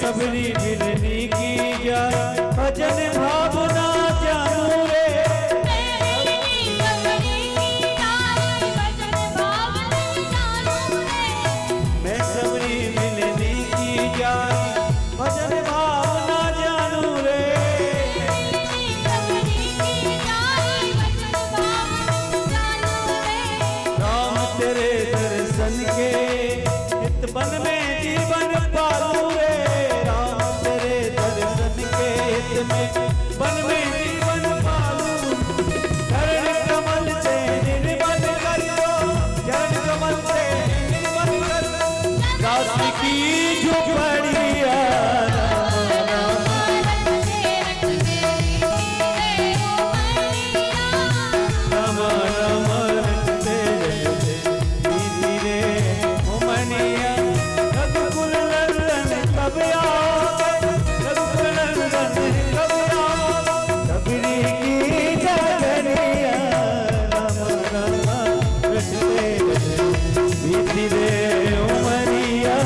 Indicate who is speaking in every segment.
Speaker 1: सबरी मिलनी की जाए भजन भावना जानू रे मैं सबरी मिलनी की जाए भजन भावना जानू रे राम तेरे दर्शन के हित बन में जीवन पालू रे राम तेरे दर्शन के हित में बन में जीवन पालू चरण कमल से निर्मल कर दो चरण कमल से निर्मल कर दो दास की झोपड़िया राम राम रटते धीरे उमनिया रघुकुल नंदन कब आओगे रघुकुल नंदन कब आओगे सबरी की डगरिया राम राम रटते धीरे उमनिया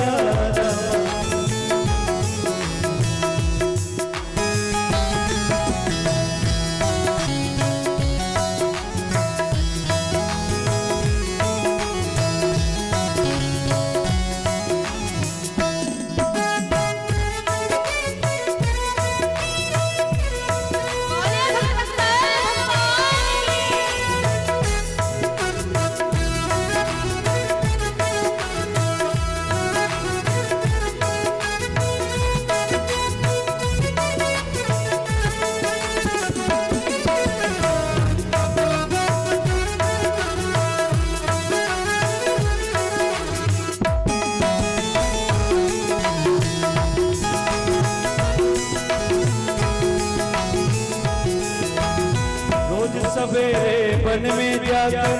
Speaker 1: सवेरे वन में जाकर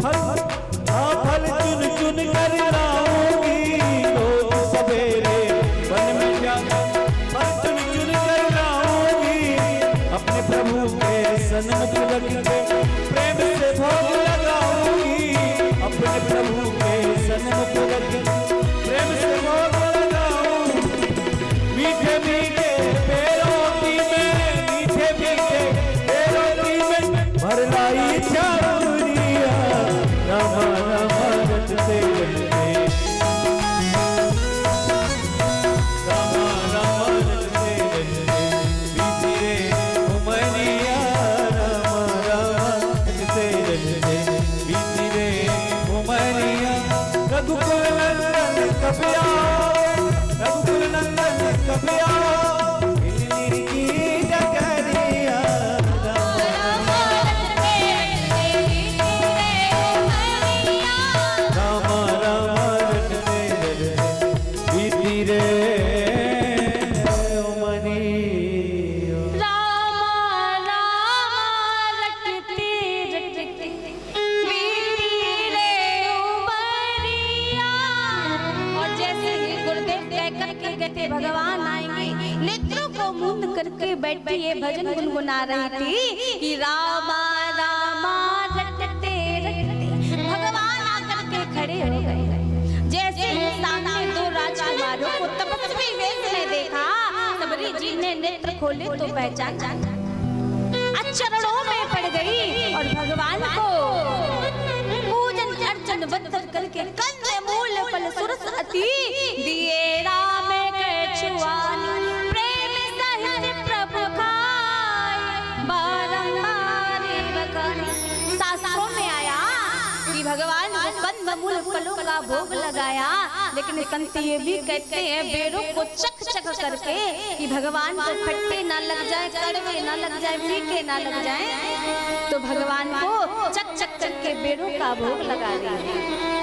Speaker 1: फल चुन चुन कर लाऊंगी रोज सवेरे वन में जाकर फल चुन चुन कर लाऊंगी अपने प्रभु के सन्मुख रख के प्रेम से भोग लगाऊंगी अपने प्रभु के सन्मुख रख के प्रेम से भोग लगाऊंगी मीठे मीठे पैरों की मैं मीठे मीठे पैरों की मैं भर लाई चावड़िया राम राम रटते रटते राम राम रटते रटते बीती रे उमनिया राम राम रटते रटते बीती रे उमनिया रघुकुल नंदन कब आओ रघुकुल नंदन कब आओ मिलनी की डगरिया
Speaker 2: भगवान आएंगे नेत्रों को मूंद करके बैठी ये भजन गुनगुना रही थी कि रामा रामा रटते रटते भगवान आकर के खड़े हो गए जैसे सामने दो राजकुमारों को तपस्वी वेश में देखा सबरी जी ने नेत्र खोले तो पहचान चरणों में पड़ गई और भगवान को पूजन अर्चन वंदन करके कंधे मूल फल सुरस अति दिए राम प्रेम सहित प्रभु खाए बारंबार बखाने शास्त्रों में आया कि भगवान को कंद मूल फलों का भोग लगाया लेकिन संत ये भी कहते हैं बेरों को चख चख करके कि भगवान को खट्टे ना लग जाए कड़वे ना लग जाए फीके ना लग जाए तो भगवान को चख चख करके बेरों का भोग लगा रही है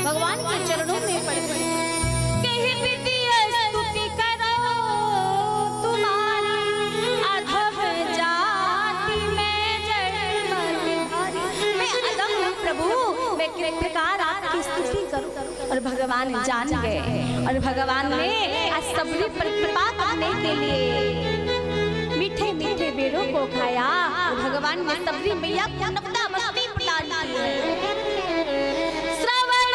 Speaker 2: भगवान के चरणों में पड़ गई कहीं विद्या स्तुति करो तुम्हारी अधम जाति में जन्म तुम्हारी मैं अधम हूँ प्रभु मैं किस प्रकार आपकी स्तुति करूं और भगवान जान गए और भगवान ने आज सबरी पर कृपा करने के लिए मीठे मीठे भेड़ों को खाया, तो भगवान ने सबरी मैया को नवदा मस्ती प्रदान की है। श्रवण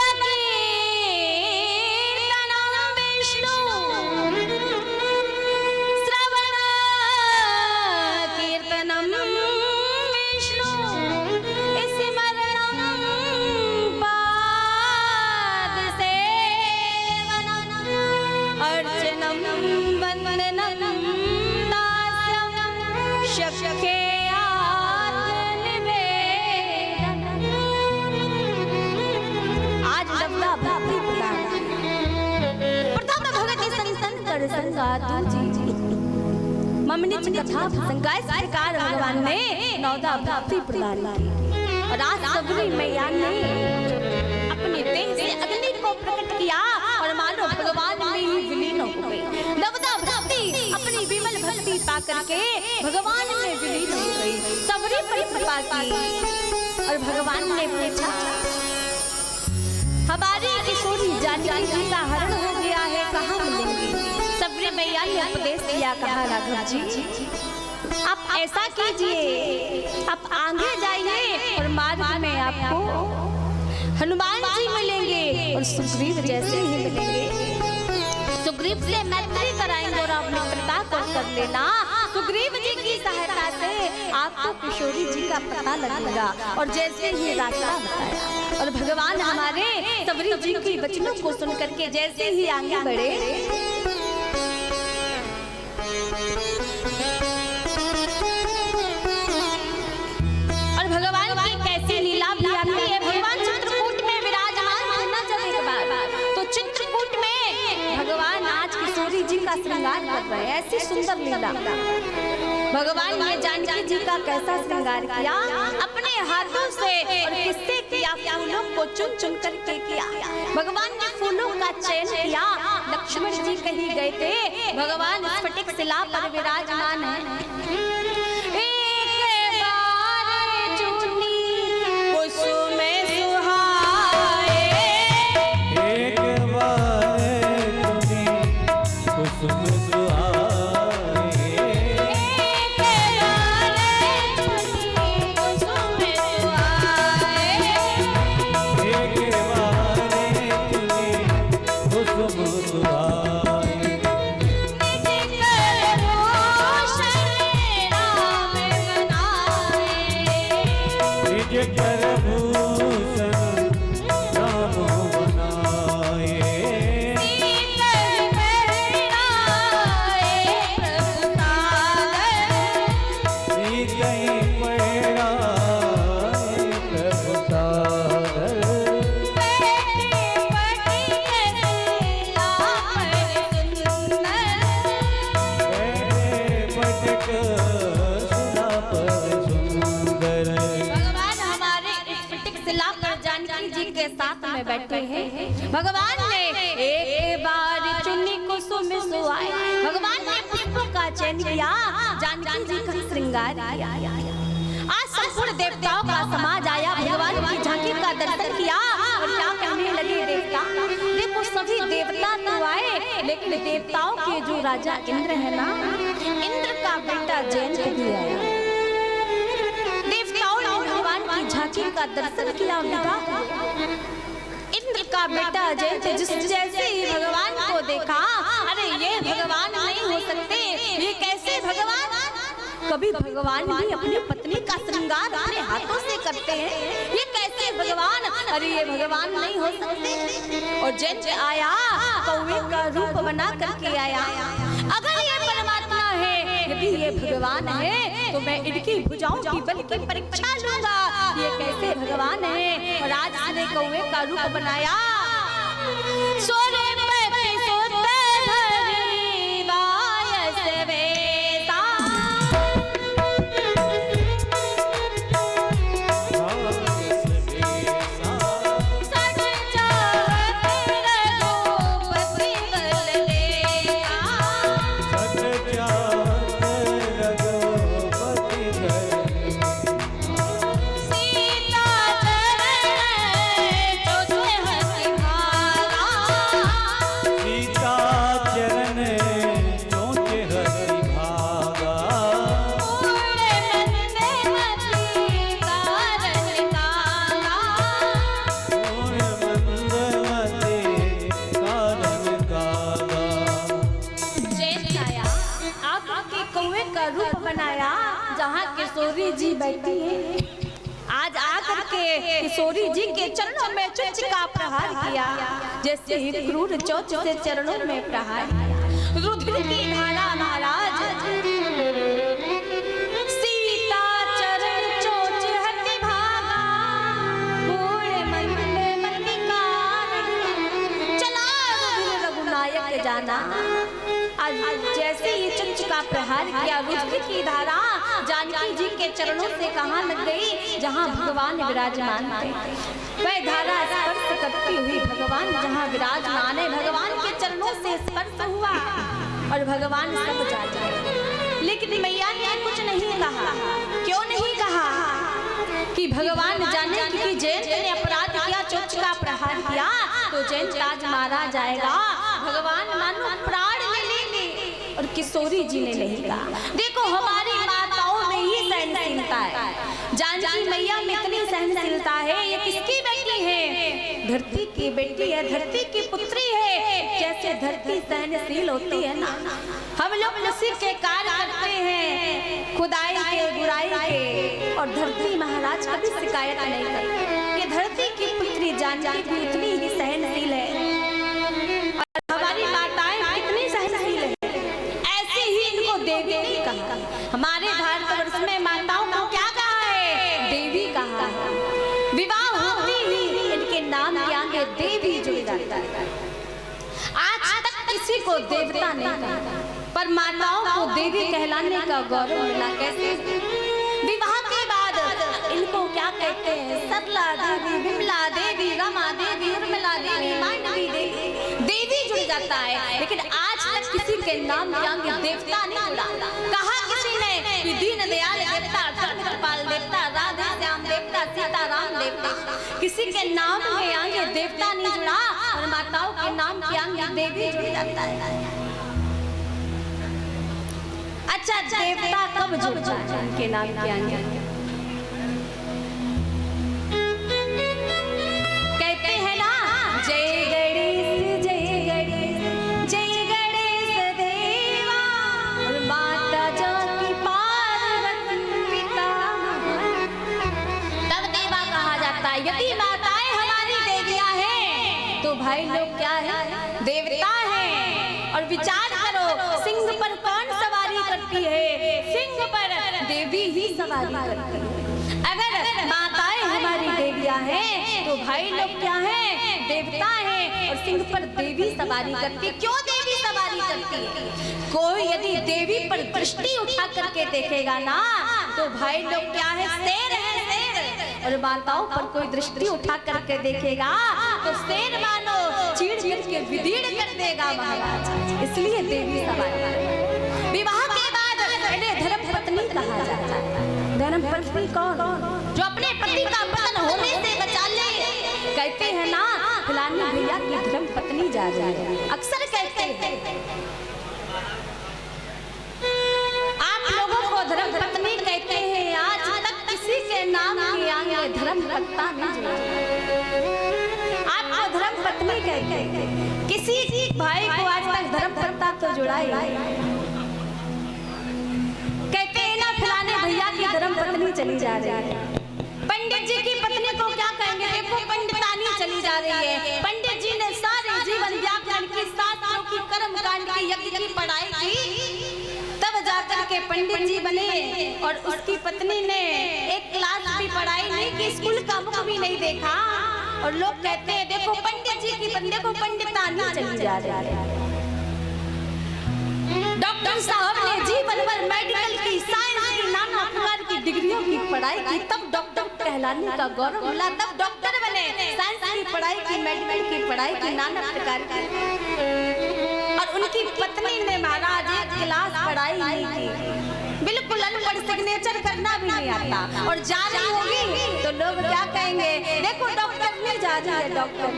Speaker 2: कीर्तनम विष्णु, श्रवण कीर्तनम विष्णु, स्मरणम पाद सेवनम, अर्चनम वंदनम ममनिच कथा संगाय सरकार भगवान ने नौदा भक्ति प्रदान की और आज सबरी मैया ने अपने देह से अग्नि को प्रकट किया और मानो भगवान में ही विलीन हो गई। नवदा भक्ति अपनी विमल भक्ति पा करके भगवान में विलीन हो गई। सबरी पर कृपा की और भगवान ने पूछा, हमारी किशोरी जानकी जी का हरण हो गया है, कहाँ मिलेंगी? सबरी मैया ने उपदेश दिया, कहा राघव जी आप ऐसा कीजिए, आप आगे जाइए और मार्ग में आपको हनुमान जी मिलेंगे और सुग्रीव जैसे ही मिलेंगे। सुग्रीव से मैत्री कराएंगे और अपने पिता को कर लेना। सुग्रीव जी की सहायता से आपको किशोरी जी का पता लगेगा और जैसे ही रास्ता बताया और भगवान हमारे सबरी जी की वचनों को सुन करके जैसे ही आगे बढ़े और भगवान की कैसी लीला भी आती है। भगवान चित्रकूट में विराजमान होना चाहिए बार तो चित्रकूट में भगवान आज किशोरी जी का श्रृंगार कर रहे हैं। ऐसी सुंदर लीला भगवान ने जानकी जी का कैसा श्रृंगार किया, अपने हाथों से और किससे किया, फूलों को चुन चुन करके किया। भगवान ने फूलों का चयन किया। लक्ष्मण जी कहीं गए थे, भगवान स्फटिक शिला पर विराजमान है। बैठे हैं। भगवान ने एक बार चुन्नी कुसुम सुहाए, भगवान ने पुष्पों का चयन किया, जानकी जी का श्रृंगार किया। आज संपूर्ण देवताओं का समाज आया, भगवान की झांकी का दर्शन किया और क्या कहने लगे देवता, देखो सभी देवता तो आए लेकिन देवताओं के जो राजा इंद्र है ना, इंद्र का बेटा जयंत भी आया। देवताओं ने भगवान की झांकी का दर्शन किया, इंद्र का बेटा जयंत जिस जैसे ही भगवान को देखा, अरे ये भगवान नहीं हो सकते, ये कैसे भगवान? कभी भगवान भी अपनी पत्नी का श्रृंगार अपने हाथों से करते हैं, ये कैसे भगवान? अरे ये भगवान नहीं हो सकते। और जयंत आया, कौवे का रूप बना करके आया। अगर ये परमात्मा है, यदि ये भगवान है, तो मैं इनकी भुजाओं की बल की परीक्षा लूंगा, ये कैसे भगवान है? और आज ने कौवे का रूप बनाया। सोरे पे सोते धरी वायस वेता, सच चाहत रघुपति बल लेता,
Speaker 1: सच चाहत रघुपति बल,
Speaker 2: सीता चरण जो हति भागा, कुएं का रूप बनाया जहाँ किशोरी जी बैठी हैं। आज आकर के किशोरी जी के चरणों में चुच का प्रहार किया, जैसे ही क्रूर चोच से चरणों में प्रहार किया। रुधिर की धारा महाराज सीता चरण चोच हति भागा, बूढ़े मंडले मल्लिकार चला रुधिर रघुनायक जाना। आज जैसे ही चुच का प्रहार किया, रुधिर की धारा जानकी जी के चरणों से कहाँ लग गई, जहाँ भगवान विराजमान थे। वह धारा स्पर्श करती हुई भगवान जहाँ विराजमान है, भगवान के चरणों से स्पर्श हुआ और भगवान सब जाते। लेकिन मैया ने कुछ नहीं कहा। क्यों नहीं कहा? कि भगवान जाने कि जयंत ने अपराध किया, चोच का प्रहार किया तो जयंत आज मारा जाएगा। भगवान मानो प्राण ले लेंगे और किशोरी जी ने नहीं कहा। देखो हमारी माताओं में ही सहनशीलता है। जानकी मैया में इतनी सहनशीलता है। ये किसकी बेटी है? धरती की बेटी है, धरती की पुत्री है। जैसे धरती सहनशील होती है ना, हम लोग उसी के कार्य करते हैं, खुदाई के गुराई के, और धरती महाराज कभी शिकायत नहीं करती। ये धरती की पुत्री जानकी भी इतनी ही सहनशील है और हमारी माताएं कितनी सहनशील है। ऐसे ही इनको देवी नहीं कहा। हमारे भारतवर्ष में माताओं को क्या कहा है? देवी कहा है। विवाह होती ही इनके नाम के आगे देवी जुड़ जाता है। आज तक किसी को देवता नहीं कहा, पर माताओं को देवी कहलाने का गौरव मिला। कैसे? विवाह के बाद इनको क्या कहते हैं? सरला देवी, विमला देवी, रमा देवी, उर्मिला देवी, मांडवी देवी, देवी जुड़ जाता है। लेकिन आज तक किसी के नाम के आगे देवता नहीं जुड़ा। कहा किसी ने कि दीन दयाल देवता, धर्मपाल देवता, राधे श्याम देवता, सीताराम देवता, किसी के नाम के आगे देवता नहीं जुड़ा और माताओं के नाम के आगे देवी जुड़ जाता है। अच्छा, देवता कब जुड़ता है उनके नाम के आगे? कहते हैं ना, जय गणेश जय गणेश जय गणेश देवा, और माता जाकी पार्वती पिता। तब देवा कहा जाता है। यदि माताएं हमारी देवियां हैं तो भाई लोग क्या है? देवता हैं। और विचार करो, सिंह पर कौन सवारी करती है? सिंह पर देवी ही सवारी करती है। अगर माताएं हमारी देवियां हैं तो भाई लोग क्या हैं? देवता हैं। और सिंह पर देवी सवारी करती है। क्यों देवी सवारी करती है? कोई यदि देवी पर दृष्टि उठा करके देखेगा ना तो भाई लोग क्या है? शेर है, शेर। और माताओं पर कोई दृष्टि उठा करके देखेगा तो शेर मानो चीड़ चीड़ के विदीर्ण कर देगा महाराज। इसलिए देवी सवारी। विवाह के बाद इन्हें धर्म पत्नी कहा जाता है। धर्म पत्नी कौन? जो अपने पति का पतन होने से बचा ले। कहते हैं ना, फलानी भैया की धर्म पत्नी जा रही है, अक्सर कहते हैं। आप लोगों को धर्म पत्नी कहते हैं। आज तक किसी के नाम के आगे धर्म पत्ता नहीं जुड़ा। आपको धर्म पत्नी कहते हैं। किसी भाई को आज तक धर्म पत्ता तो जुड़ा ही नहीं। कहते हैं ना, फलाने भैया की धर्म पत्नी चली जा रही है। पंडित जी की पत्नी को क्या कहेंगे? देखो पंडितानी चली जा रही है। पंडित जी ने सारे जीवन व्याकरण की, शास्त्रों की, कर्म कांड की, यज्ञ की पढ़ाई की, तब जाकर के पंडित जी बने। और उसकी पत्नी ने एक क्लास भी पढ़ाई नहीं की, स्कूल का मुख भी नहीं देखा। और लोग कहते हैं देखो पंडित जी की पत्नी को पंडितानी चली जा रही है। डॉक्टर साहब ने जीवन भर मेडिकल की, साइंस की, नाना प्रकार की डिग्रियों की पढ़ाई की, तब डॉक्टर कहलाने का गौरव मिला, तब डॉक्टर बने। साइंस की पढ़ाई की, मेडिकल की पढ़ाई की, नाना प्रकार की। और उनकी पत्नी ने महाराज एक क्लास पढ़ाई नहीं की, बिल्कुल अनपढ़, सिग्नेचर करना भी नहीं आता। और जा रही होगी तो लोग क्या कहेंगे? देखो डॉक्टर नहीं जा रही है, डॉक्टर।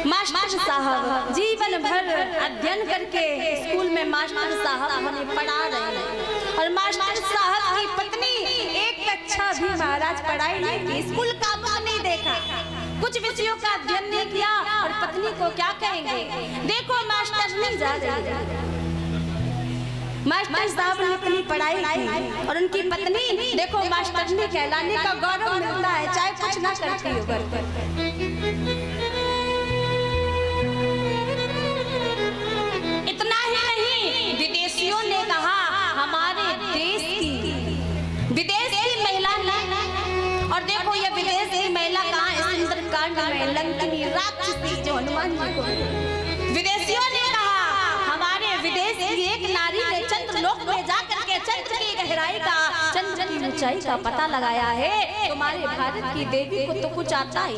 Speaker 2: मास्टर साहब जीवन भर अध्ययन करके स्कूल में मास्टर साहब हमें पढ़ा रहे हैं। और मास्टर साहब की पत्नी एक कक्षा भी महाराज पढ़ाई नहीं की, स्कूल का मुख नहीं देखा, कुछ विषयों का अध्ययन नहीं किया। और पत्नी को क्या कहेंगे? देखो मास्टर नहीं जा रही है। मास्टर साहब ने अपनी पढ़ाई की और उनकी पत्नी देखो मास्टरनी कहलाने का गौरव मिलता है, चाहे कुछ ना करती हो घर पर। इतना ही नहीं, विदेशियों ने कहा हमारे देश की विदेश की महिला ने, और देखो ये विदेश की महिला कहाँ है, सुंदरकांड में लंकिनी राक्षसी जो हनुमान जी को, विदेशियों ने कहा हमारे विदेश की एक नारी ने चंद्रलोक में जाकर के चंद्र की गहराई का, चंद्र की ऊंचाई का पता लगाया है। तुम्हारे भारत की देवी को तो कुछ आता ही,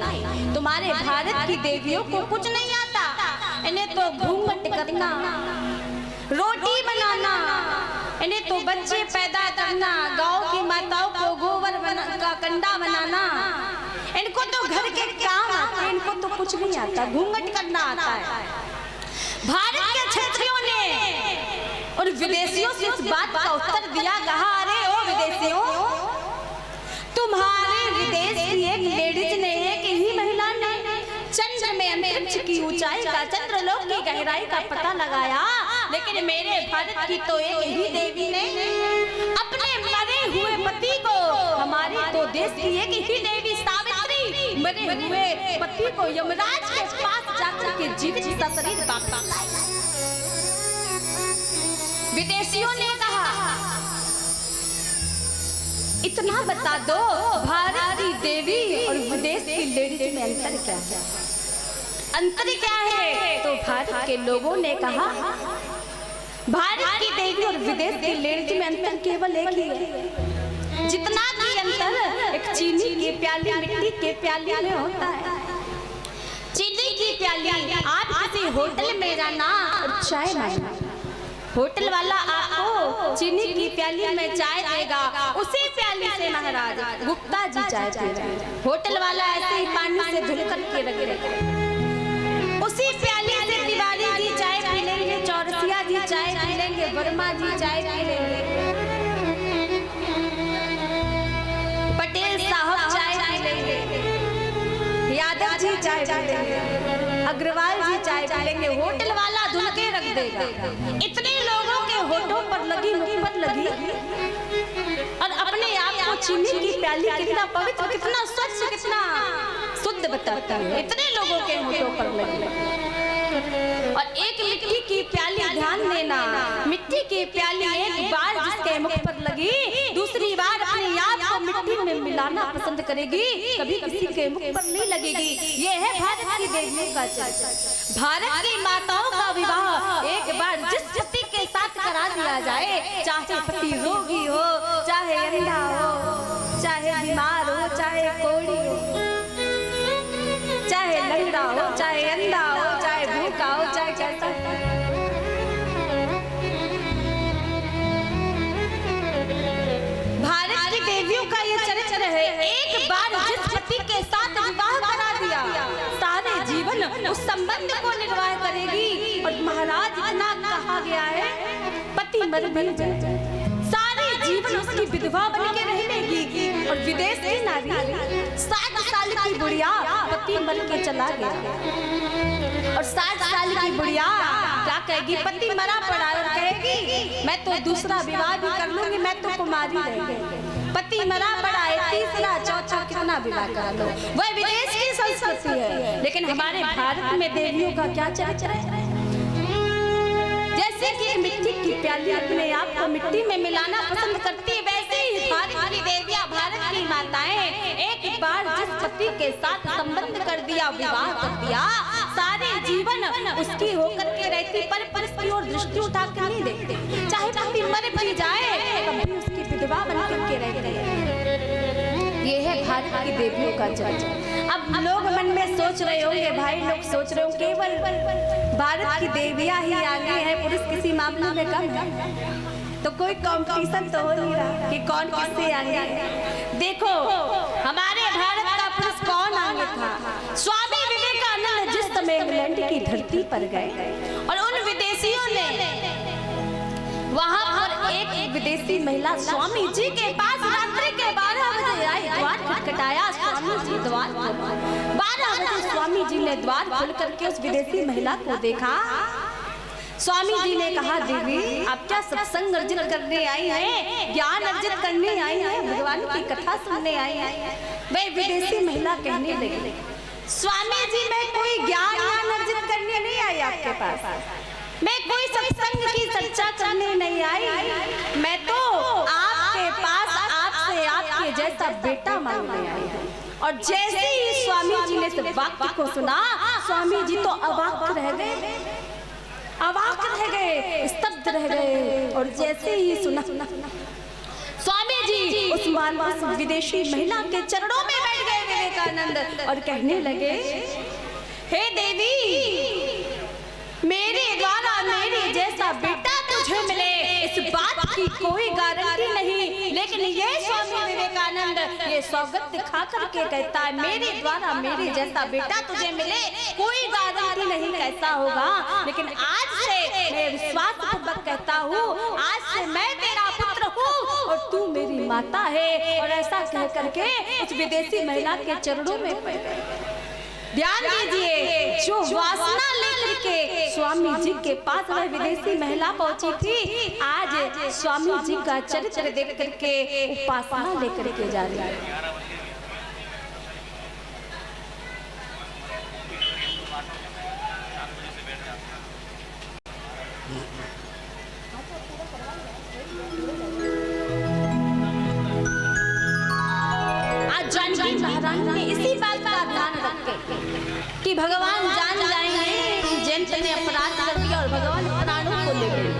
Speaker 2: तुम्हारे भारत की देवियों को कुछ नहीं आता, इन्हें तो घूंघट करना, रोटी बनाना, इन्हें तो बच्चे पैदा करना, गाँव की माताओं को गोबर का कंडा बनाना, इनको तो घर के काम आते हैं, इनको तो कुछ नहीं आता, घूंघट करना आता है। भारत के क्षत्रियों ने और विदेशियों से इस बात का उत्तर दिया, कहा अरे ओ विदेशियों, तुम्हारे विदेश की एक लेडीज ने, एक ही महिला ने चंद्र में अंतरिक्ष की ऊंचाई का, चंद्रलोक की गहराई का पता लगाया, लेकिन मेरे भारत की तो एक ही देवी ने अपने मरे हुए पति को, हमारे तो देश की एक ही देवी सावित्री मरे हुए पति को यमराज के पास जाकर के जीवित सा शरीर वापस लाया। विदेशियों ने कहा इतना बता दो, भारत की देवी और विदेश की लेडीज में अंतर क्या है? अंतर क्या है? तो भारत के लोगों ने कहा भारत की देवी और विदेश की लेडीज में अंतर केवल एक ही है, जितना की अंतर एक चीनी की प्याली मिट्टी के प्याली में होता है। चीनी की प्याली आप किसी होटल में जाना और चाय मांगना, होटल वाला आपको चीनी की प्याली में चाय देगा, उसी प्याली से महाराज गुप्ता जी चाय पी रहे हैं, होटल वाला ऐसे ही पानी से धुल करके रख देगा, उसी प्याली से तिवारी जी चाय पी लेंगे, चौरसिया जी चाय पी लेंगे, वर्मा जी चाय पी लेंगे, पटेल साहब चाय पी लेंगे, यादव जी चाय पी लेंगे, अग्रवाल जी चाय पी लेंगे, होटल वाला धुल के रख देगा। इतने लोगों के होठों पर लगी, मुख पर लगी, और अपने आप को चीनी की प्याली कितना पवित्र, कितना स्वच्छ, कितना शुद्ध बताता है, इतने लोगों के होठों पर लगी। और एक मिट्टी की प्याली, ध्यान देना, मिट्टी की प्याली एक बार जिसके मुख पर लगी, दूसरी बार अपने आप को मिट्टी में मिलाना पसंद करेगी, कभी किसी के मुख पर नहीं लगेगी। ये है भारत की देवियों का चर्चा। भारत की माताओं का विवाह एक बार जिस पति के साथ करा दिया जाए, चाहे पति रोगी हो, चाहे अंधा हो, चाहे बीमार हो, चाहे कोढ़ी हो, चाहे लंगड़ा हो, चाहे अंधा हो, चाहे भूखा हो, चाहे कैसा, भारत की देवियों का ये चरित्र है। एक बार जिस पति के साथ विवाह करा दिया, सारे जीवन उस संबंध को निर्वाह करेगी। और महाराज इतना कहा गया है, पति मर भी जाए, सारे जीवन उसकी विधवा बन के रहेगी। और विदेश की नारी 60 साल की बुढ़िया, पति मर के चला गया, और 60 साल की बुढ़िया क्या कहेगी? पति मरा पड़ा और कहेगी मैं तो दूसरा विवाह भी कर लूंगी, मैं तो कुमारी रहेगी। पति मरा पड़ा है, तीसरा चौथा कितना विवाह करा लो, वह विदेश की संस्कृति है। लेकिन हमारे भारत में देवियों का क्या चरित्र है? जैसे कि मिट्टी की प्याली अपने आप को मिट्टी में मिलाना पसंद करती है, वैसे ही भारत की देवियां, भारत की माताएं एक बार जिस पति के साथ संबंध कर दिया, विवाह कर दिया, सारे जीवन उसकी होकर के रहती, पर उसकी ओर दृष्टि उठा कर नहीं देखते, चाहे पति मर भी जाए, कभी उसकी विधवा बन करके रहते हैं। ये है भारत की देवियों का चर्चा। अब लोग मन में सोच रहे होंगे, भाई लोग सोच रहे होंगे केवल भारत की देवियां ही आगे हैं, पुरुष किसी मामले में कम है, तो कोई कंपटीशन तो हो नहीं रहा कि कौन किससे आगे है। देखो हमारे भारत का पुरुष कौन आगे था? स्वामी विवेकानंद जिस समय इंग्लैंड की धरती पर गए और उन विदेशियों ने वहां पर एक विदेशी महिला स्वामी जी के पास रात्रि के 12 बजे आई, द्वार खटखटाया, स्वामी जी द्वार खोला। 12 बजे स्वामी जी ने द्वार खोल करके उस विदेशी महिला को देखा, स्वामी जी ने कहा देवी आप क्या सत्संग अर्जित करने आई हैं, ज्ञान अर्जित करने आई हैं, भगवान की कथा सुनने आई हैं। वह विदेशी महिला कहने लगी स्वामी जी मैं कोई ज्ञान अर्जित करने नहीं आई आपके पास, मैं कोई सत्संग की चर्चा करने नहीं आई, मैं तो आपके पास आपसे आपके जैसा बेटा मांगने आई हूँ। और जैसे ही स्वामी जी ने इस वाक्य को सुना स्वामी जी तो अवाक रह गए, अवाक रह गए, स्तब्ध रह गए। और जैसे ही सुना स्वामी जी उस विदेशी महिला के चरणों में बैठ गए विवेकानंद और कहने लगे हे देवी मेरे द्वारा मेरे जैसा बेटा तुझे मिले इस बात की कोई गारंटी नहीं, लेकिन ये स्वामी विवेकानंद ये सौगंध दिखा करके कहता है मेरे द्वारा मेरे जैसा बेटा तुझे मिले कोई गारंटी नहीं कैसा होगा, लेकिन आज से मैं विश्वास पूर्वक कहता हूँ आज से मैं तेरा पुत्र हूँ और तू मेरी माता है। और ऐसा कह करके उस विदेशी महिला के चरणों में पड़ गए। ध्यान दीजिए जो वासना लेकर के स्वामी जी के पास वह विदेशी महिला पहुंची थी, आज स्वामी जी का चरित्र देख करके उपासना लेकर के जा रही है। आज जानकी महारानी ने इसी बात का ध्यान रखे कि भगवान जान जाएंगे कि जैन ने अपराध कर दिया और भगवान प्राणों को ले गए।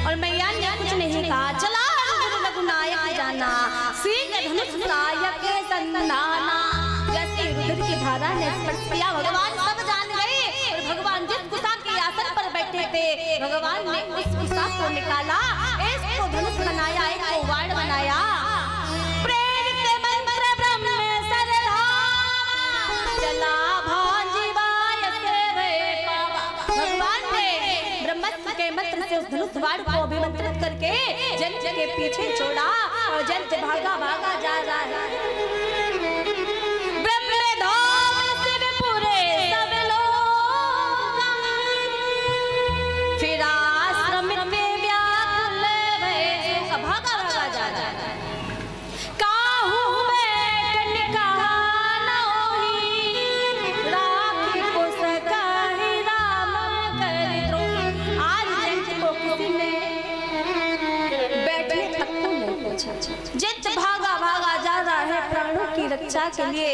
Speaker 2: और मैया ने कुछ नहीं कहा, चला रघुनायक जाना सिंह धनुष नायक संधाना। जैसे रुद्र की धारा ने स्पर्श किया भगवान सब जान गए। और भगवान जिस कुशा के आसन पर बैठे थे भगवान ने उस कुशा को निकाला, इसको धनुष बनाया, एक को वाण बनाया। उस धनुष वाण को अभिमंत्रित करके जंत के पीछे छोड़ा और जंत भागा भागा जा रहा है। ब्रह्मधाम से पूरे सब लोग फिर आश्रम में व्याकुल भय भागा भागा जा रहा है। काहू में कनिका नौही राखी को सकाहि राम कर दो। आज जित भागा भागा जा रहा है प्राणों की रक्षा के लिए।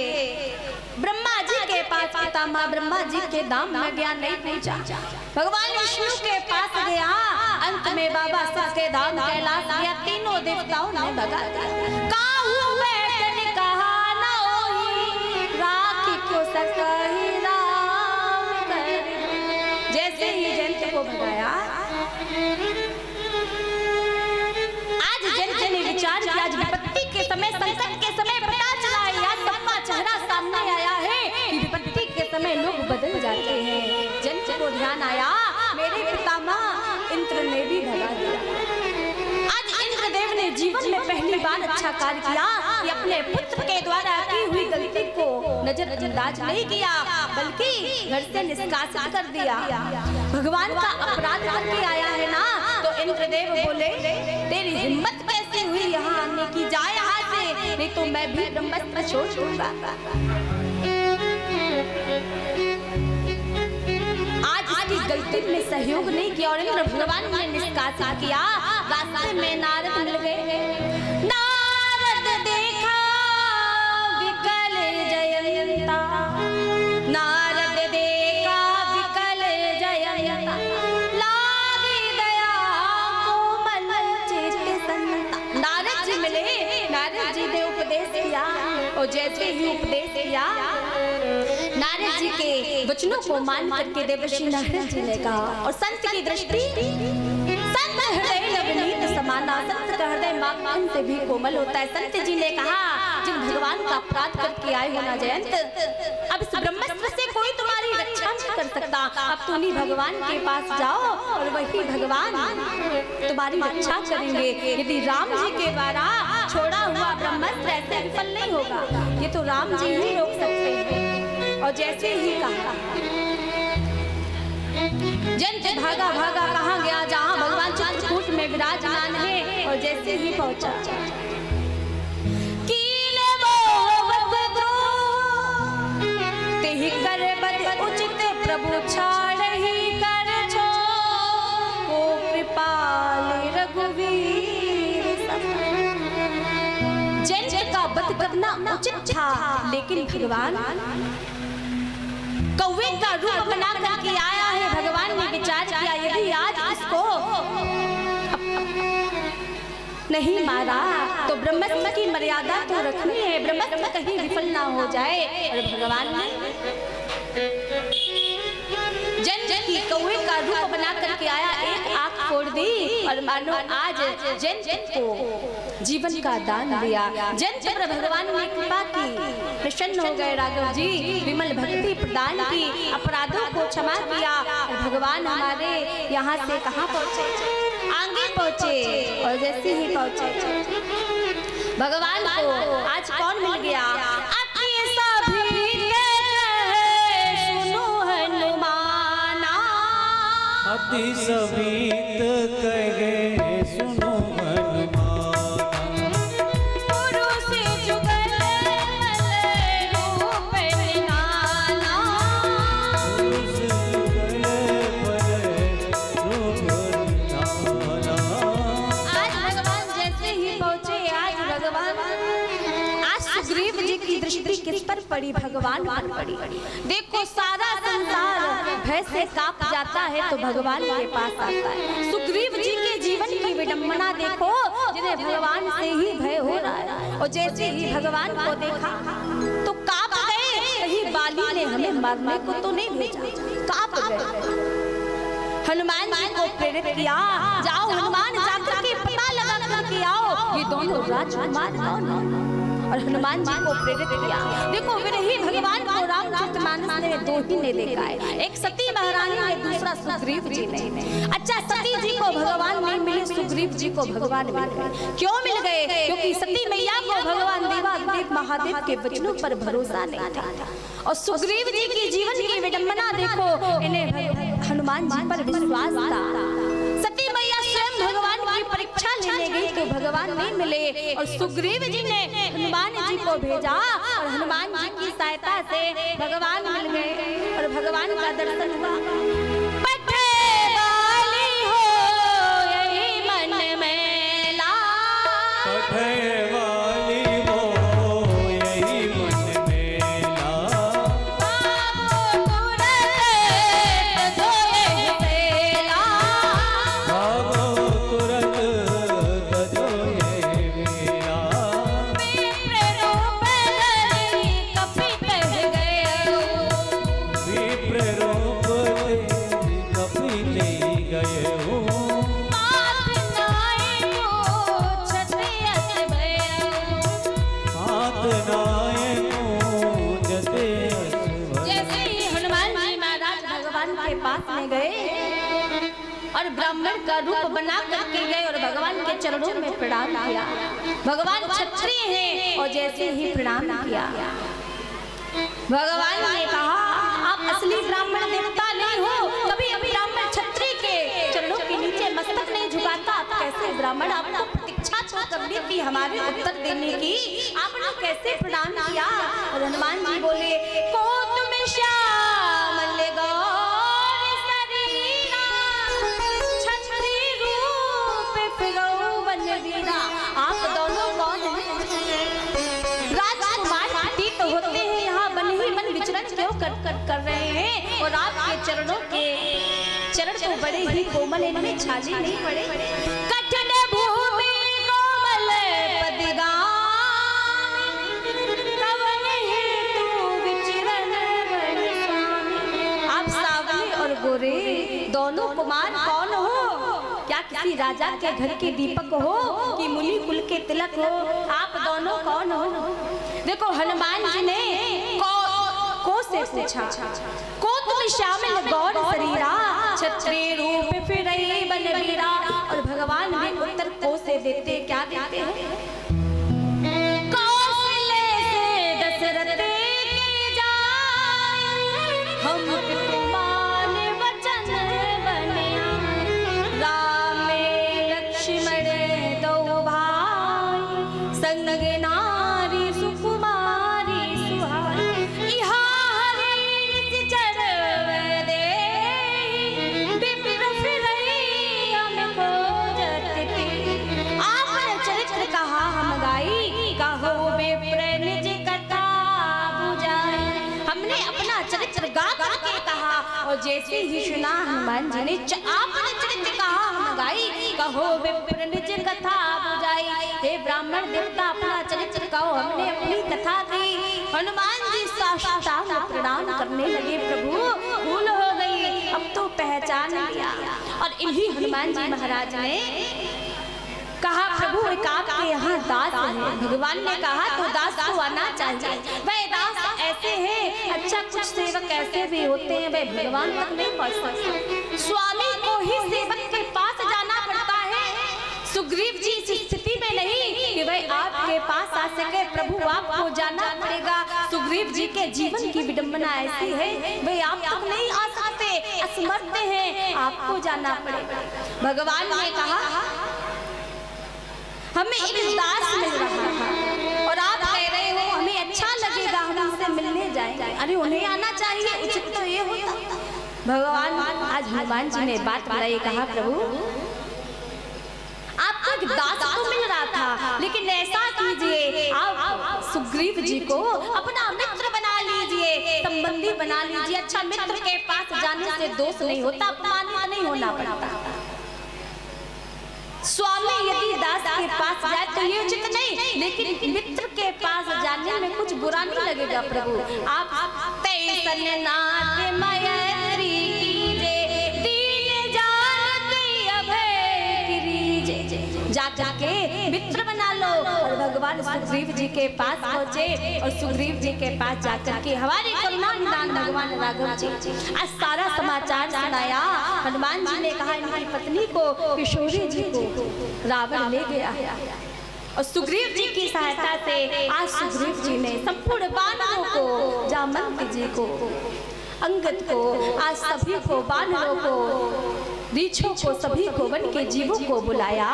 Speaker 2: ब्रह्मा जी के पास पितामह ब्रह्मा जी के धाम में ज्ञान नहीं पहुंचा, भगवान विष्णु के पास गया, अंत में बाबा सबके धाम कैलाश गया, तीनों देवताओं ने भगा दिया। काहू में कहा ना होई राखी को सकाहि राम कर। जैसे ही जंत को भगाया आज विपत्ति के समय संकट के समय पता चला है, आज सबका चेहरा सामने आया है कि विपत्ति के समय लोग बदल जाते हैं। जंत को ध्यान आया मेरे पितामह इंद्र ने भी भगा दिया। आज इंद्रदेव ने जीवन में पहली बार अच्छा कार्य किया कि अपने पुत्र के द्वारा की हुई गलती को नजरअंदाज नहीं किया बल्कि घर से निष्कासित कर दिया। भगवान का अपराध करके आया है ना, तो इंद्रदेव बोले तेरी हिम्मत कैसे हुई यहाँ आने की, जाए यहाँ से नहीं तो मैं भी ब्रह्मास्त्र छोड़ दूंगा। आज इसकी गलती में सहयोग नहीं किया और इंद्र भगवान ने निष्कासित किया। रास्ते में नारद मिल गए, नारद देखा विकल जयंता, नारद देखा विकल जयंता, लागी दया कोमल चित्त संता। नारद जी मिले, नारद जी ने उपदेश किया और जैसे ही उपदेश किया नारद जी के वचनों को मान करके देवर्षि नारद जी ने कहा। और संत की दृष्टि संत हृदय नवनीत समाना, संत का हृदय माखन से भी कोमल होता है। संत जी ने कहा जिन भगवान का अपराध करके आए हो ना जयंत, अब इस ब्रह्मास्त्र से कोई तुम्हारी रक्षा नहीं कर सकता, अब तुम ही भगवान के पास जाओ और वही भगवान तुम्हारी रक्षा करेंगे। यदि राम जी के द्वारा छोड़ा हुआ ब्रह्मास्त्र ऐसे विफल नहीं होगा, ये तो राम जी ही रोक सकते हैं। और जैसे ही कहा जंत जंत भागा भागा कहाँ गया जहाँ भगवान चित्रकूट में विराजमान है। और जैसे ही पहुंचा कीले तेहि कर बद उचित प्रभु छाड़ ही कर छो को कृपाल रघुवीर जंत का वध करना उचित था, लेकिन भगवान कौवे का रूप बना करके आया है। भगवान ने विचार किया यदि आज इसको नहीं मारा तो ब्रह्मस्त्र की मर्यादा तो रखनी है, ब्रह्मस्त्र कहीं विफल ना हो जाए। और भगवान ने जन जन की कौवे का रूप बना करके आया, एक आंख फोड़ दी और मानो आज जन जन को जीवन का दान दिया। जन जन पर भगवान ने कृपा की, प्रसन्न हो गए राघव जी, विमल भक्ति प्रदान की, अपराधों को क्षमा किया। और भगवान हमारे यहाँ से कहाँ पहुँचे, आगे पहुँचे। और जैसे ही पहुँचे भगवान को आज कौन मिल गया,
Speaker 1: अति सवित कहे सुनो हनुमाना,
Speaker 2: पुरुष जुगल रूप निराला,
Speaker 1: पुरुष जुगल रूप निराला।
Speaker 2: आज भगवान जैसे ही पहुंचे, आज भगवान सुग्रीव जी की दृष्टि किस पर पड़ी, भगवान पर पड़ी। देखो सारा संसार भय से कांप जाता है तो भगवान के पास आता है। सुग्रीव जी के जीवन की विडंबना देखो, जिन्हें भगवान से ही भय हो रहा है। और जैसे ही भगवान को देखा तो कांप गए, कहीं बाली ने हमें मारने को तो नहीं भेजा, कांप गए। हनुमान जी को प्रेरित किया, जाओ हनुमान जाकर के पता लगा करके आओ ये दोनों राजकुमार कौन है। और हनुमान जी को प्रेरित किया। देखो विरही भगवान को रामचरितमानस ने दो ही ने देखा है, एक सती महारानी ने, दूसरा सुग्रीव जी ने। अच्छा सती जी को भगवान नहीं मिले, सुग्रीव जी को भगवान मिल गए। क्यों मिल गए, क्योंकि सती मैया को भगवान देवादेव महादेव के वचनों पर भरोसा नहीं था। और सुग्रीव जी की जीवन की विडंबना देखो, इन्हें हनुमान जी पर विश्वास था। सती मैया स्वयं भगवान की परीक्षा लेने गई तो भगवान नहीं मिले, और सुग्रीव जी ने हनुमान जी को भेजा और हनुमान जी की सहायता से भगवान मिल गए और भगवान का दर्शन हुआ। पठे वाली हो यही मन में ला,
Speaker 1: पठे वाली हो यही मन में ला,
Speaker 2: भागो तुरंत जो ये मेला,
Speaker 1: विप्र रूप कपि ले गए हो, हाथ नायको जते
Speaker 2: जैसे ही हनुमान जी महाराज भगवान के पास में गए और ब्राह्मण का रूप बना करके गए और भगवान के चरणों में प्रणाम किया। भगवान क्षत्रिय हैं और जैसे ही प्रणाम किया भगवान ने कहा आप असली ब्राह्मण देवता नहीं हो, कभी ब्राह्मण क्षत्रिय के चरणों के नीचे मस्तक नहीं झुकाता। आप कैसे ब्राह्मण, आपको प्रतीक्षा करनी थी हमारे उत्तर देने की, आपने कैसे प्रणाम किया। और हनुमान जी बोले को तुम श्यामल गौर शरीरा, क्षत्रिय रूप फिरो बनवीरा। आप दोनों कौन हैं, राजकुमार प्रतीत होते हैं, यहाँ बन ही मन विचरण क्यों कर रहे हैं। और आपके चरणों के चरण तो बड़े ही कोमल, इनमें छाले नहीं पड़े। कठिन भूमि कोमल पदिगा, कवन हेतु विचरण बन स्वामी। आप सावले और गोरे दोनों कुमार कौन हो, क्या किसी राजा के घर के दीपक हो कि मुनि कुल के तिलक हो, आप दोनों कौन हो। देखो हनुमान जी ने को से पूछा, को तुम श्यामल गौर शरीरा, क्षत्रिय रूप फिरई बनवीरा। और भगवान भी उत्तर को से देते, क्या देते हैं, कौशल्य से दशरथ के जाए, हम मान वचन बने और जैसे ही सुना हनुमान जी ने आपने चरित्र कहा हम गाई, कहो विप्र निज कथा बुझाई। हे ब्राह्मण देवता अपना चरित्र कहो, हमने अपनी कथा दी। हनुमान जी साष्टांग प्रणाम करने लगे, प्रभु भूल हो गई, अब तो पहचान लिया। और इन्हीं हनुमान जी महाराज ने कहा, प्रभु एक आपके यहाँ दास है। भगवान ने कहा तो दास को आना चाहिए। वह दास ऐसे हैं, अच्छा कुछ सेवक ऐसे भी होते हैं वे भगवान तक नहीं पहुँच सकते, स्वामी को ही सेवक के पास जाना पड़ता है। सुग्रीव जी इस स्थिति में नहीं कि वह आपके पास आ सके, प्रभु आपको जाना पड़ेगा। सुग्रीव जी के जीवन की विडंबना ऐसी है, वे आप तक नहीं आ सकते, असमर्थ हैं, आपको जाना पड़ेगा। भगवान ने कहा, हमें एक दास मिल रहा था और आप कह रहे हो हमें अच्छा लगेगा हम उनसे मिलने जाएंगे। अरे उन्हें आना चाहिए, उचित तो ये होता। भगवान आज हनुमान जी ने बात बताई, कहा प्रभु आपको एक दास तो मिल रहा था, लेकिन ऐसा कीजिए आप सुग्रीव जी को अपना मित्र बना लीजिए, संबंधी बना लीजिए। अच्छा मित्र के पास जाने से दोष नहीं होता, अपमानित नहीं होना पड़ता। स्वामी यदि दास के पास जाए तो ये उचित नहीं, लेकिन मित्र के पास जाने में कुछ बुरा नहीं लगेगा। प्रभु आप तैसन नाथ मैत्री कीजे, दीन जानती अभय कीजे। जाकर के मित्र बना लो। और भगवान सुग्रीव जी के पास पहुँचे और सुग्रीव जी के पास जाकर के हमारी करुणा निदान भगवान राघव जी आज सारा समाचार सुनाया। हनुमान जी ने कहा इनकी पत्नी को, किशोरी जी को रावण ले गया और सुग्रीव जी की सहायता से आज सुग्रीव जी ने संपूर्ण वानरों को, जामवंत जी को, अंगद को, आज सभी को, वानरों को, रीछों को, सभी को, वन के जीवों को बुलाया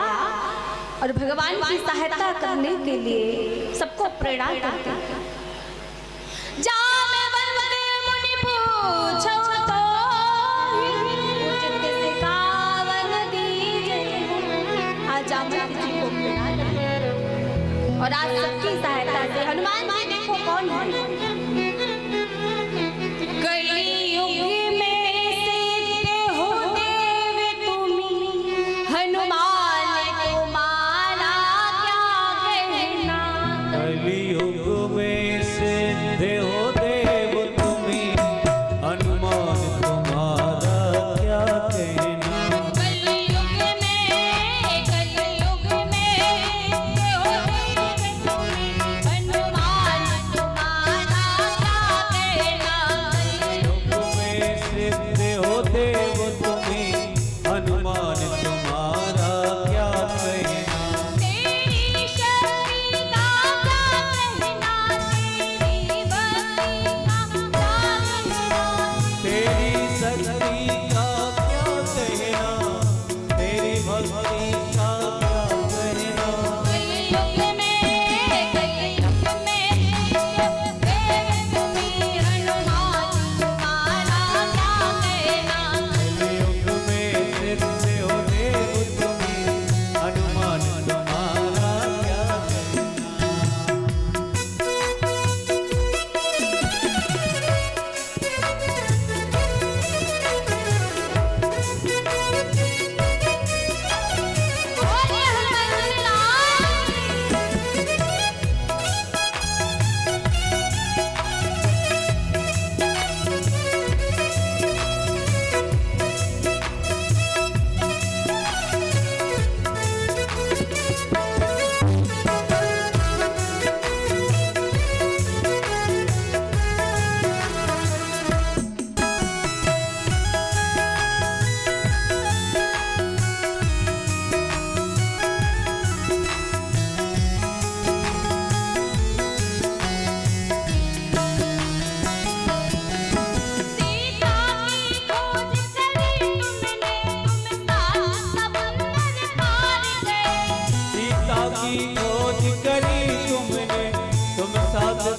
Speaker 2: और भगवान की सहायता करने के लिए सबको प्रेरणा करते हैं। और आज सबकी सहायता से हनुमान जी देखो कौन है, कलियुग में सिद्ध हो देव तुम्ही, हनुमान तुम्हारा क्या कहना।
Speaker 1: कलियुग में सिद्ध हो देव तुम्ही, हनुमान तुम्हारा क्या कहना।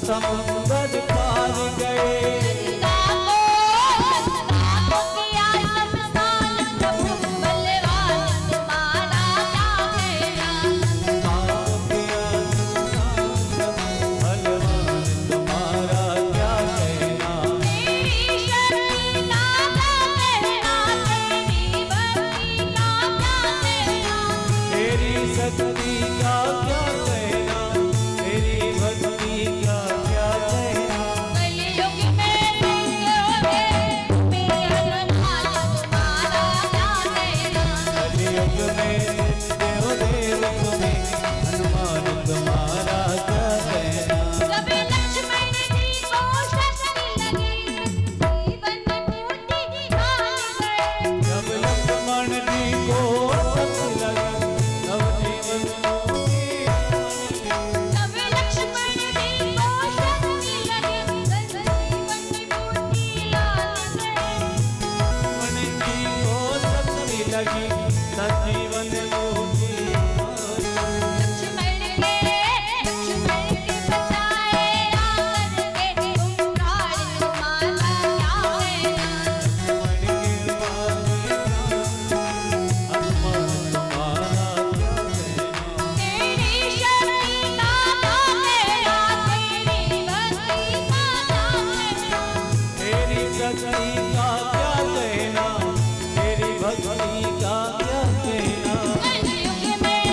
Speaker 1: समुंदर पार गए। शक्ति का क्या कहना, तेरी भक्ति का क्या कहना।
Speaker 2: कलयुग में तुम्हारा क्या कहना।
Speaker 1: कलयुग में देव देव तुम्हें, हनुमान तुम्हारा क्या कहना।
Speaker 2: जब लक्ष्मण जी को शक्ति लगी, जीवन बूटी हार गए।
Speaker 1: जब लक्ष्मण जी को शक्ति लगी, तब जीवन बूटी हार गए।
Speaker 2: जब लक्ष्मण जी को शक्ति लगी, जीवन बूटी हार गए।
Speaker 1: लक्ष्मण जी को शक्ति लगी, सजीवन बूटी हार गए।
Speaker 2: लक्ष्मण के बचाए आकर के, तुम प्राण तुम्हारा क्या कहना। तेरी शक्ति का क्या कहना, तेरी भक्ति का क्या कहना।
Speaker 1: तेरी शक्ति का क्या कहना, तेरी भक्ति का क्या कहना।
Speaker 2: कलयुग में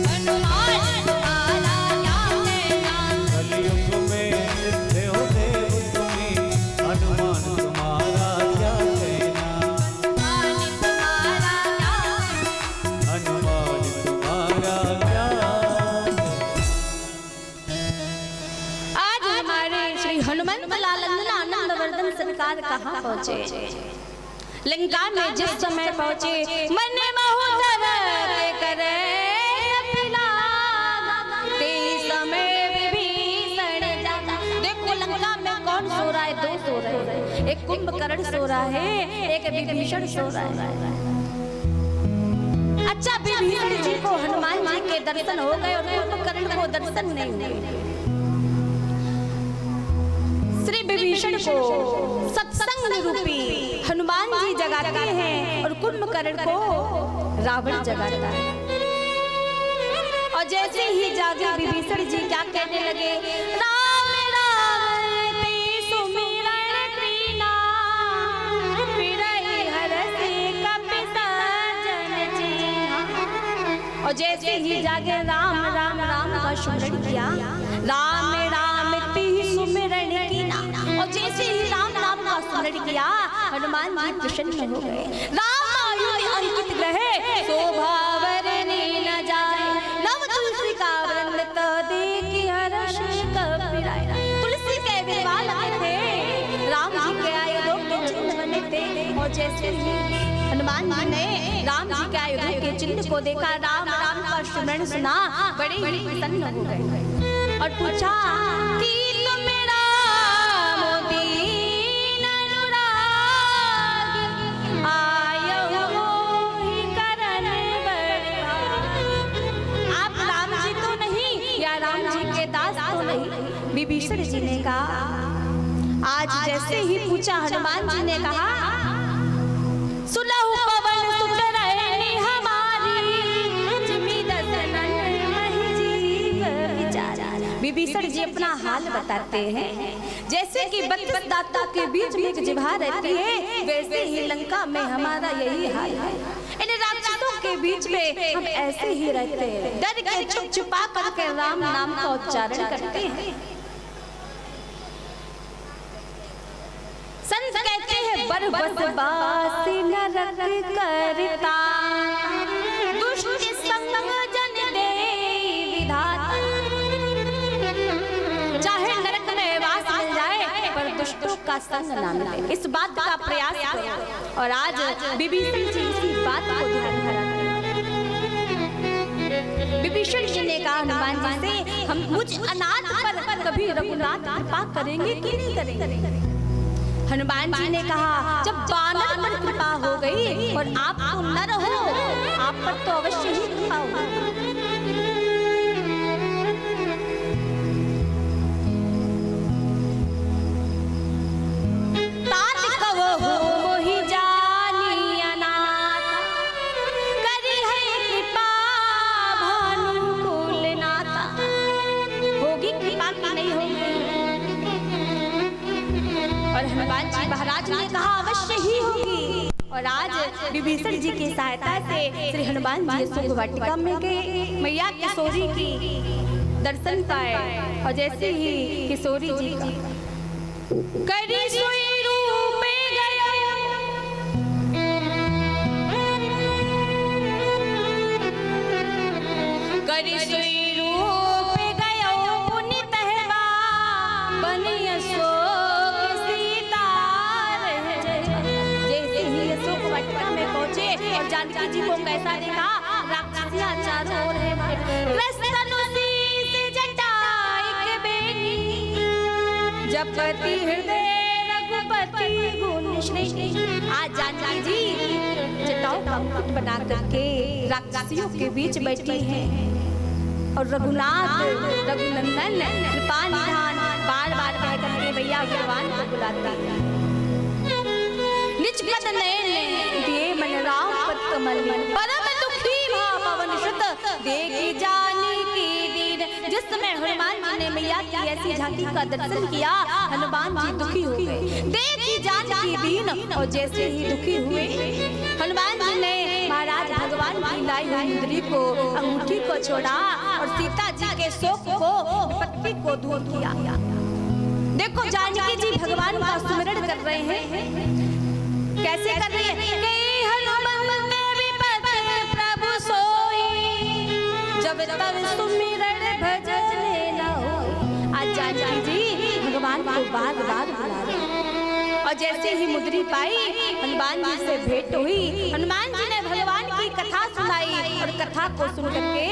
Speaker 2: हनुमान तुम्हारा क्या कहना।
Speaker 1: कलयुग में देव देव तुम्हें, हनुमान तुम्हारा क्या कहना। हनुमान तुम्हारा क्या कहना।
Speaker 2: आज हमारे श्री हनुमंत लाल आनंद वर्धन सरकार कहाँ पहुँचे। लंका में जिस समय पहुँचे, मन महोदर करे ते समय विभीषण जागा। देखो लंका में कौन सो रहा है, दो सो रहे हैं। एक कुंभकर्ण सो रहा है, एक विभीषण सो रहा है। अच्छा, विभीषण जी को हनुमान जी के दर्शन हो गए और कुंभकर्ण को दर्शन नहीं हुए। श्री विभीषण को सत्संग रूपी हनुमान जी जगाते हैं और कुंभकर्ण को रावण जगाता है। और जैसे ही जागे विभीषण जी क्या कहने लगे, राम राम ते सुमिरन कीना, पिरहि हरषि कपि सज्जन चीन्हा। और जैसे ही जागे राम राम राम का स्मरण किया, राम राम ते सुमिरन कीना। और जैसे ही राम नाम का स्मरण किया, हनुमान जी प्रसन्न हो गए। राम आयु में अंकित ग्रहे, शोभा वरनी न जाए। नव तुलसी का वृंद देखि हर्ष कपिराए। तुलसी के विरवा लगे थे, राम जी के आयुधों के चिन्ह बने थे। और जैसे ही हनुमान जी ने राम जी के आयुधों के चिन्ह को देखा, राम राम का स्मरण सुना, बड़े ही प्रसन्न हो गए और पूछा कि तुम राम दीन अनुराग, आयो मोहि करन बरभाग। आप राम जी तो नहीं, या राम जी के दास तो नहीं। विभीषण जी ने कहा, आज जैसे ही पूछा हनुमान जी ने कहा, सुलहु पवन सुत रहनी हमारी, जिमि दसनन महि जीव विचारा। विभीषण जी अपना हाल बताते हैं। जैसे कि 32 दांतों के बीच में एक जिह्वा रहती है, वैसे ही लंका में हमारा यही हाल है। इन राक्षसों के बीच में हम ऐसे ही रहते हैं, डर के छुप छुपा करके राम नाम का उच्चारण करते हैं। संत कहते हैं, बरबस नरक करता, दुष्ट संग जन दे विधाता। चाहे नरक में वास मिल जाए, पर दुष्टों का संग ना मिले, इस बात का प्रयास करो। और आज विभीषण जी इसी बात को ध्यान में रखते हैं। विभीषण जी ने कहा हनुमान जी से, हम मुझ अनाथ पर कभी रघुनाथ कृपा करेंगे कि नहीं करेंगे। हनुमान जी ने कहा, जब वानर पर कृपा हो गई और आप तो नर हो, आप पर तो अवश्य ही कृपा होगी। तात कवहु मोहि जानी अनाथ, करी है कृपा भानुकुल नाथा। होगी कृपा की नहीं होगी। और हनुमान जी महाराज ने कहा, अवश्य ही होगी। और आज विभीषण जी की सहायता से श्री हनुमान जी अशोक वाटिका में गए, मैया किशोरी की दर्शन पाए। और जैसे ही किशोरी जी करी सोई रूप गया, करी सोई रूप गया पुनीत है बनी अशोक सीता। जैसे ही अशोक वाटिका में पहुंचे और जानकी जी को कैसा देखा, राक्षसियां चारों ओर है, जपति हृदय रघुपति गुण श्रेष्ठ। आज जानकी जी जटाओं का मुकुट बना करके राक्षसियों के बीच बैठी हैं और रघुनाथ रघुनंदन कृपा निधान बार बार कह करके भैया भगवान को बुलाते हैं। निज पद नयन दिए मन राम पद कमल, परम दुखी भाव पवन सुत देखी जानकी दीन। जिस समय हनुमान जी ने मैया की ऐसी झांकी का दर्शन किया, हनुमान जी दुखी हो गए, देखी जानकी दीन। और जैसे ही दुखी हुए, हनुमान जी ने महाराज भगवान की लाई हुई मुंदरी को, अंगूठी को छोड़ा और सीता जी के शोक को, विपत्ति को दूर किया। देखो जानकी जी भगवान का सुमिरन कर रहे हैं, कैसे कर रही है? हनुमंत विपत्ति प्रभु सोई, जब तब सुमिरन भजन न हो। आज जानकी जी भगवान को बार बार बुला रहे हैं। और जैसे ही मुद्री पाई, हनुमान जी से भेंट हुई, हनुमान जी ने भगवान की कथा सुनाई और कथा को सुन करके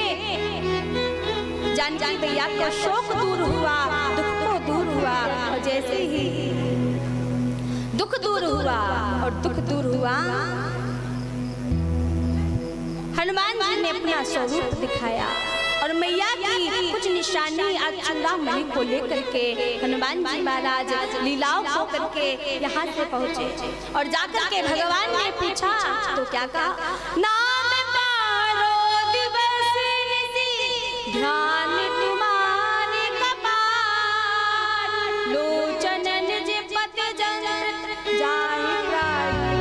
Speaker 2: जानकी भैया का शोक दूर हुआ, दुख को दूर हुआ। और जैसे ही दुख दूर हुआ और दुख दूर हुआ, हनुमान जी ने अपना स्वरूप दिखाया और मैया की कुछ निशानी आज चूड़ामणि को लेकर के हनुमान जी महाराज लीलाओं को करके यहाँ से पहुँचे। और जाकर के भगवान ने पूछा तो क्या कहा? नाम तारो दिवस निशि, ध्यान तुम्हारे कपाल, लोचन निज पति जंत्र जाहि प्राणी।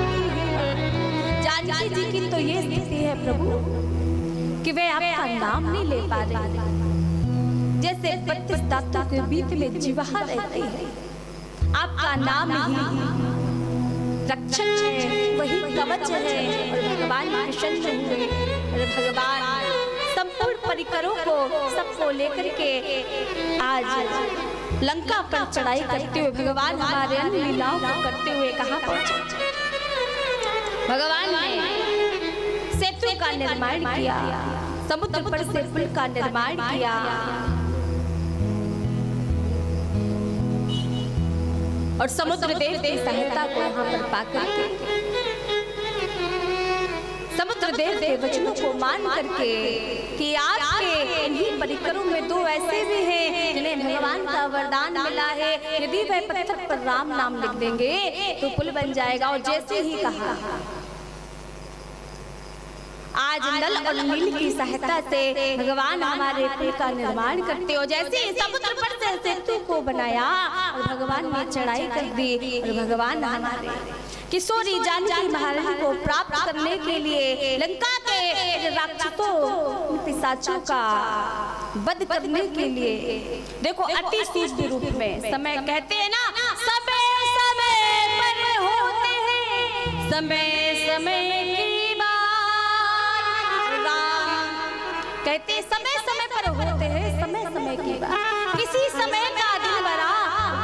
Speaker 2: जानकी जी की तो ये स्थिति है प्रभु कि वे आपका नाम नहीं ले पा रहे, जैसे 32 दांतों के बीच में जीवा रहती है। आपका नाम ही रक्षक है, वही कवच है। और भगवान प्रसन्न हुए और भगवान संपूर्ण परिकरों को सबको लेकर के आज लंका पर चढ़ाई करते हुए भगवान हमारे अन्य लीलाओं को करते हुए कहाँ पहुंचे? भगवान ने सेतु का निर्माण किया, समुद्र पर से पुल का निर्माण किया। और समुद्र देव की सहायता को यहाँ पर पाकर समुद्र देव के वचनों को मान करके कि आपके इन्हीं परिकरों में दो ऐसे भी हैं जिन्हें भगवान का वरदान मिला है, यदि वह पत्थर पर राम नाम लिख देंगे तो पुल बन जाएगा। और जैसे ही कहा, आज नल और नील की सहायता से भगवान हमारे पुल का निर्माण करते हो। जैसे ही समुद्र पर से सेतु को बनाया और भगवान ने चढ़ाई कर दी और भगवान हमारे किशोरी जानकी महारानी को प्राप्त करने के लिए लंका के राक्षसों पिशाचों का वध करने के लिए देखो अति सूक्ष्म रूप में समय कहते हैं ना, समय समय पर होते हैं, समय समय की बात। राम कहते समय समय पर होते हैं, समय समय की बात। किसी समय का दिन बड़ा,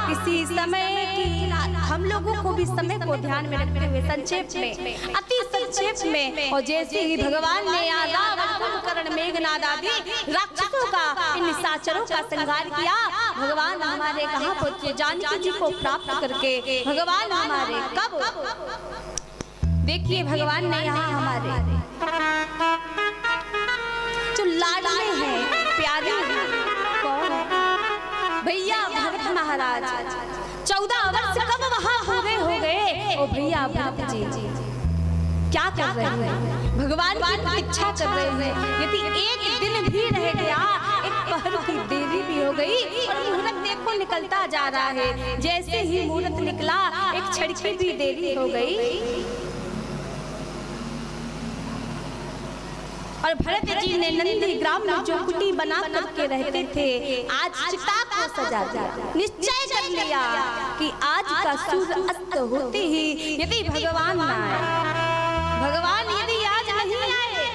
Speaker 2: किसी समय की रात। हम लोगों को भी समय को ध्यान में रखते हुए संक्षेप में, अति संक्षेप में। और जैसे ही भगवान ने रावण कुंभकर्ण मेघनाद आदि राक्षसों का, इन निशाचरों का संहार किया, भगवान हमारे कहाँ पहुंचे? जानकी जी को प्राप्त करके भगवान हमारे कब? देखिए भगवान ने यहाँ हमारे जो लाडले हैं, प्यारे हैं, कौन? भैया भरत महाराज 14 वर्ष कब वहाँ पूरे हो गए? ओ भैया भरत जी क्या कर रहे हैं? भगवान की प्रतीक्षा कर रहे हैं। यदि एक दिन भी रह गया, एक पहर की देरी भी हो गई और मुहूर्त देखो निकलता जा रहा है। जैसे ही मुहूर्त निकला, एक क्षण की भी देरी हो गई और भरत जी ने नंदी ग्राम में जो कुटी बना करके रहते थे, आज चिता को सजा दिया। निश्चय कर लिया कि आज का सूर्य अस्त होते ही यदि भगवान ना आए, भगवान यदि आज नहीं आए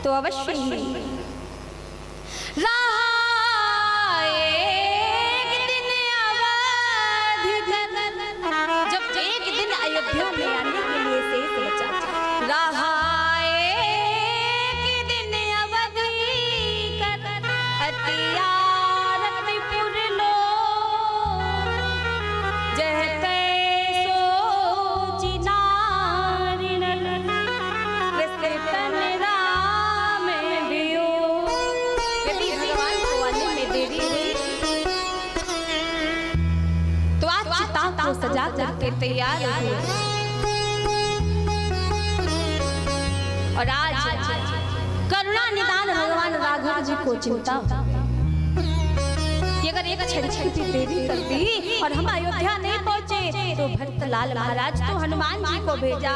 Speaker 2: तो अवश्य ही जब एक दिन अयोध्या में आने के लिए शेष बचा, रहा को सजा करके तैयार हुए और आज करुणा निदान भगवान राघव जी को चिंता कि अगर एक क्षण की देरी कर दी और हम अयोध्या नहीं पहुंचे तो भरतलाल महाराज तो हनुमान जी को भेजा।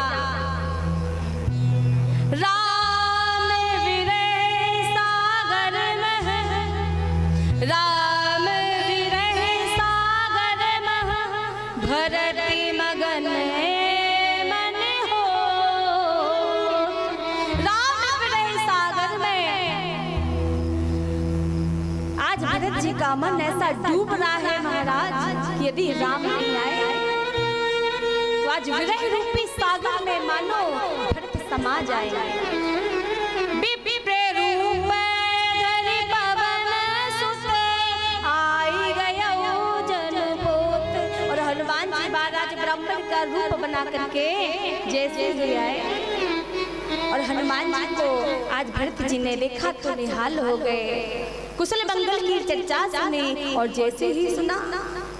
Speaker 2: राम विरह सागर में, राम भरती मगन मन हो, राम विरह सागर में आज भरत जी का मन ऐसा डूब रहा है महाराज कि यदि राम नहीं आए तो आज विरह रूपी सागर में मानो भरत समा जाए। का रूप बना करके जैसे ही आए और हनुमान जी को आज भरत जी ने देखा तो निहाल हो गए। कुशल मंगल की चर्चा सुनी और जैसे ही सुना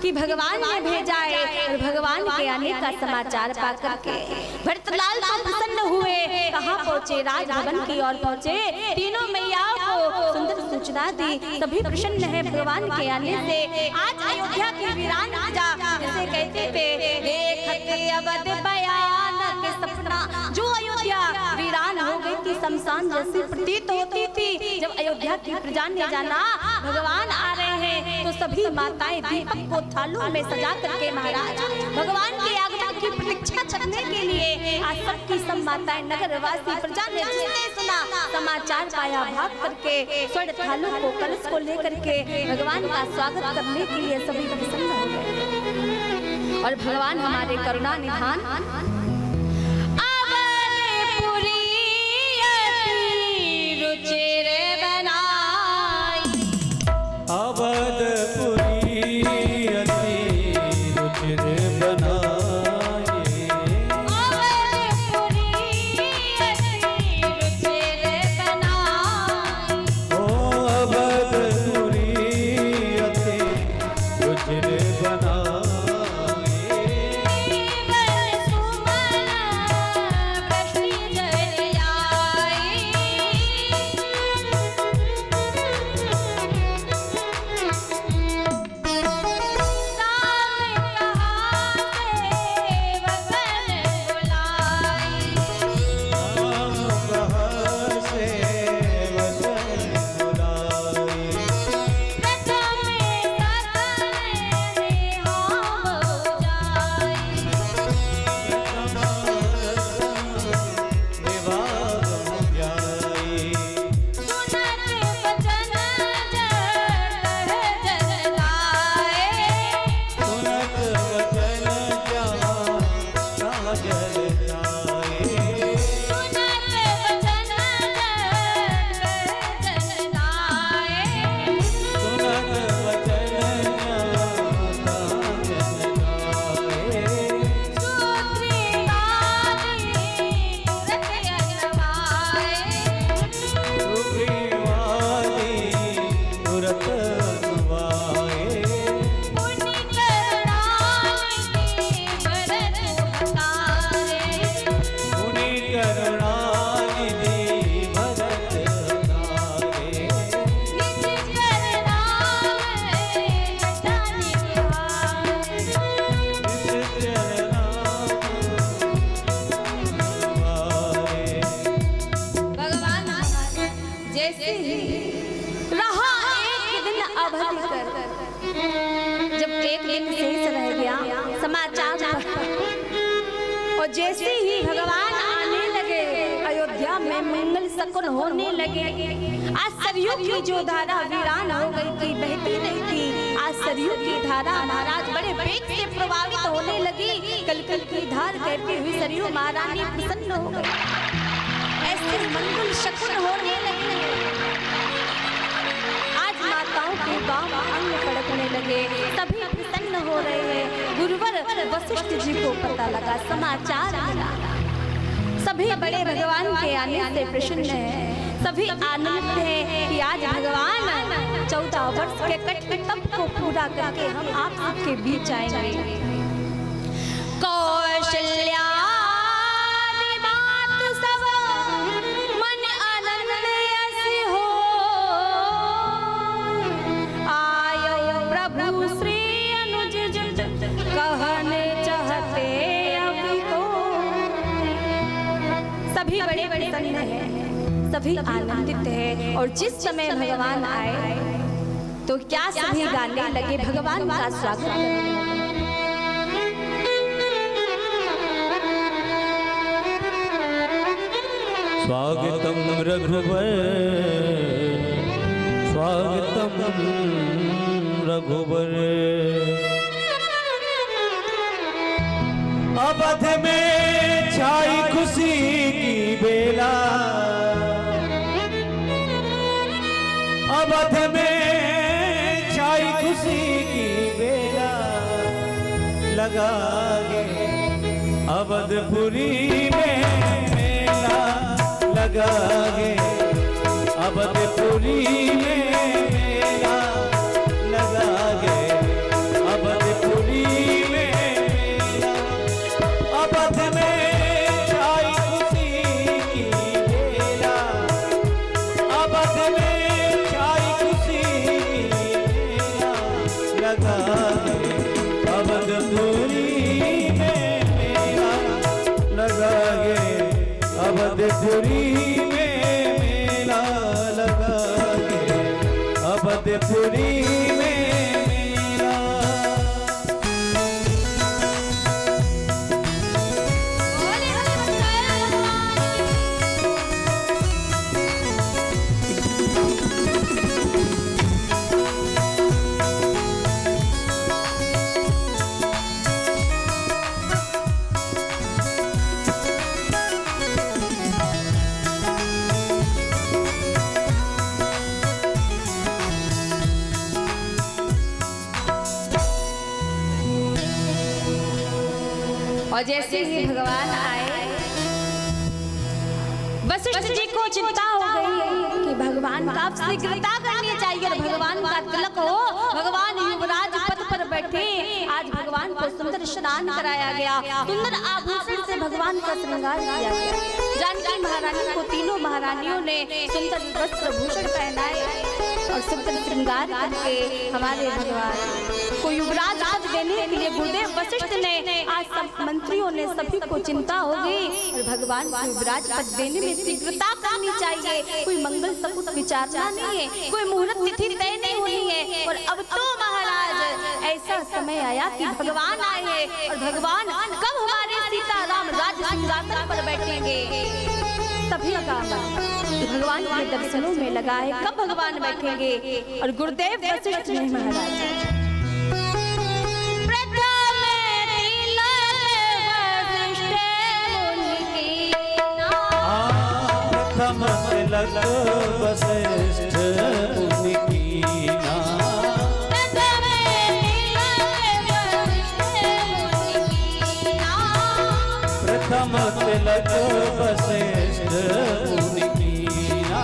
Speaker 2: कि भगवान ने भेजा है और भगवान के आने का समाचार पा करके भरतलाल तो प्रसन्न हुए। कहाँ पहुँचे? राजभवन की ओर पहुँचे। तीनों मैयाओं को सुंदर सूचना दी, सभी प्रसन्न है भगवान के आने से। आज अयोध्या की वीरान प्रजा जिसे कहते थे देखते अवध भयानक सपना, जो अयोध्या वीरान हो गई थी, शमशान जैसी प्रतीत होती थी। जब अयोध्या की प्रजा ने जाना भगवान आ रहे हैं तो सभी माताएं दीपक को थालों में सजा करके महाराज भगवान के आगमन की प्रतीक्षा करने के लिए आज सबकी सब माताएं नगरवासी प्रजा ने जिसने सुना समाचार पाया भाग करके स्वर्ण थालों को कलश को लेकर के भगवान का स्वागत करने के लिए सभी प्रसन्न हो गए। और भगवान हमारे करुणा निधान
Speaker 1: बनाए
Speaker 2: जैसे ही रहा एक दिन अवधि कर, जब एक दिन शेष रह गया समाचार और जैसे ही भगवान आने लगे अयोध्या में मंगल शकुन होने लगे। आज सरयू की जो धारा वीरान हो गई थी, बहती नहीं थी, आज सरयू की धारा महाराज बड़े वेग से प्रभावित होने लगी। कल कल की धार कहती हुई सरयू महारानी प्रसन्न हो गई, ऐसे मंगल शकुन होने लगे। आज माताओं के गांव अंग फड़कने लगे, सभी प्रसन्न हो रहे हैं। गुरुवर वशिष्ठ जी को पता लगा, समाचार मिला, सभी बड़े भगवान के आने से प्रसन्न हैं, सभी आनंदित हैं कि आज भगवान 14 वर्ष के कठिन तप को पूरा करके हम आप सबके बीच आएंगे। कौशल्या सभी बड़े बड़े प्रसन्न हैं, सभी आनंदित हैं। और जिस समय भगवान आए तो क्या सभी गाने लगे, भगवान का स्वागत करने लगे।
Speaker 1: स्वागतम रघुवर स्वागतम रघुवर, अवध में छाई खुशी की बेला, अवध में छाई खुशी की बेला, लगा गे अवधपुरी में मेला, लगा गे अवधपुरी में मेला, लगा गे अवधपुरी में मेला, अवध में छाई खुशी की बेला, अवध में छाई खुशी की बेला, लगा गे अवधपुरी में मेला, लगा गे अवधपुरी में मेला, लगा गे अवधपुरी में मेला।
Speaker 2: और जैसे ही भगवान आए वशिष्ठ जी को चिंता हो गई कि भगवान का अब शीघ्रता करनी चाहिए और भगवान का तिलक हो, भगवान युवराज पद पर बैठे। आज भगवान को सुंदर स्नान कराया गया, सुंदर आभूषण से भगवान का श्रृंगार किया गया। जानकी महारानी को तीनों महारानियों ने सुंदर वस्त्र भूषण पहनाए और सुंदर श्रृंगार करके हमारे भगवान को युवराज पद देने के लिए गुरुदेव वशिष्ठ ने आज सब मंत्रियों ने सभी को चिंता हो गई और भगवान को युवराज पद देने में शीघ्रता करनी चाहिए। कोई मंगल सकुट विचारना नहीं है, कोई मुहूर्त तिथि तय नहीं होनी है। और अब तो महाराज ऐसा समय आया कि भगवान आए हैं और भगवान कब हमारे सीताराम राज सिंहासन पर बैठेंगे। सभी का भगवान के दर्शनों में लगा है, कब भगवान बैठेंगे। और गुरुदेव वशिष्ठ ने महाराज
Speaker 1: प्रथम तिलक वशिष्ठ मुनि कीना, प्रथम तिलक वशिष्ठ मुनि कीना,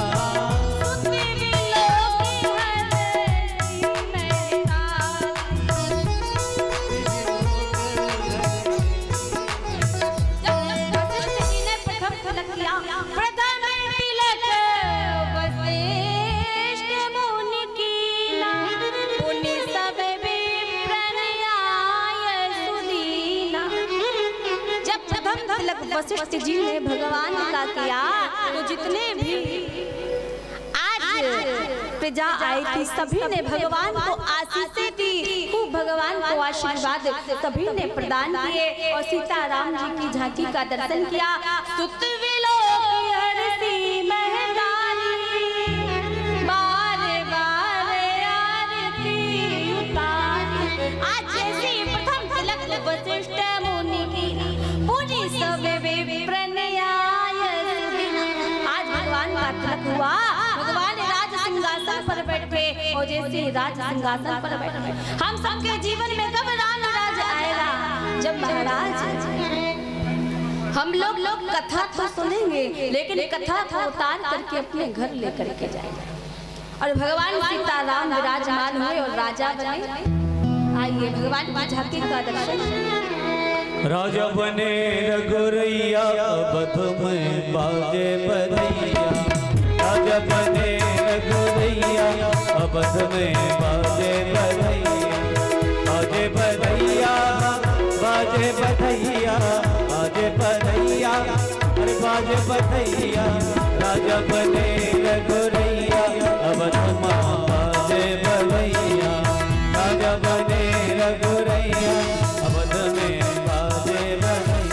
Speaker 2: वशिष्ठ जी ने भगवान का किया तो जितने भी आज प्रजा आई थी, सभी ने भगवान को आशीषें दी, खूब भगवान को आशीर्वाद सभी ने प्रदान किए और सीताराम जी की झांकी का दर्शन किया। सुत विलोक हरसी महतारी, बार बार आरती उतारी। आज जैसी प्रथम तिलक वशिष्ठ मुनि की, पूरी सब विप्र ने आए। आज भगवान का तिलक हुआ, भगवान राज सिंहासन पर बैठे और जैसे राज सिंहासन पर बैठे। हम सबके जीवन में कब राज आएगा? जब महाराज हम लोग कथा तो सुनेंगे, लेकिन कथा को उतार करके अपने घर लेकर के जाएंगे। और भगवान सीताराम विराजमान हुए और राजा बने। आइए भगवान की झांकी का दर्शन।
Speaker 1: राजा बने रघुरैया, अवध में बाजे बधैया। राजा बने रघुरैया, अवध में बाजे बधैया। बाजे बधैया, बाजे बधैया, बाजे बधैया, अरे बाजे बधैया। राजा बने रघुरैया, अवध में बाजे बधैया। राजा बने रघुरैया, अवध में बाजे बधैया।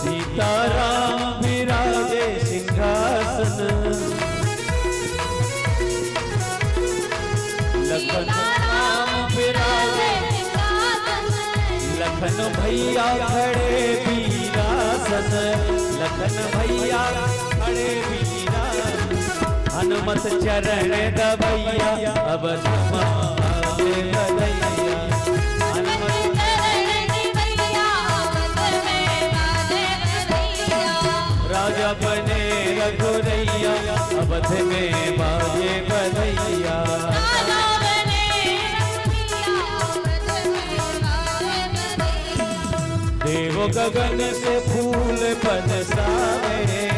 Speaker 1: सीताराम विराजे सिंहासन, लखन राम विराजे सिंहासन। लखन भैया खड़े वीरासन, लखन भैया खड़े वीरासन। हनुमत चरण दबैया, अवध में बाजे बधैया। हनुमत राजा बने रघुरैया, अवध में बाजे बधैया। देव गगन से फूल बरसावे,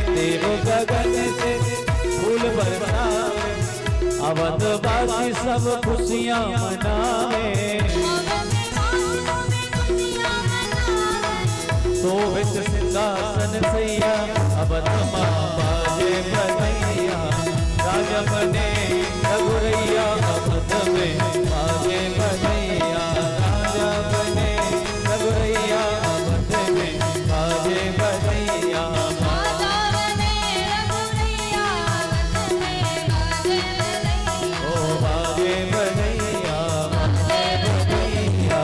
Speaker 1: देव गगन से फूल बरसावे। अवधवासी सब खुशियां मनावे, शोभित सिंहासन सैया, अवध में बाजे बधैया। राजा बने रघुरैया, अवध में बाजे बधैया। राजा बने रघुरैया, अवध में बाजे बधैया। ओ बाजे बधैया, बाजे बधैया।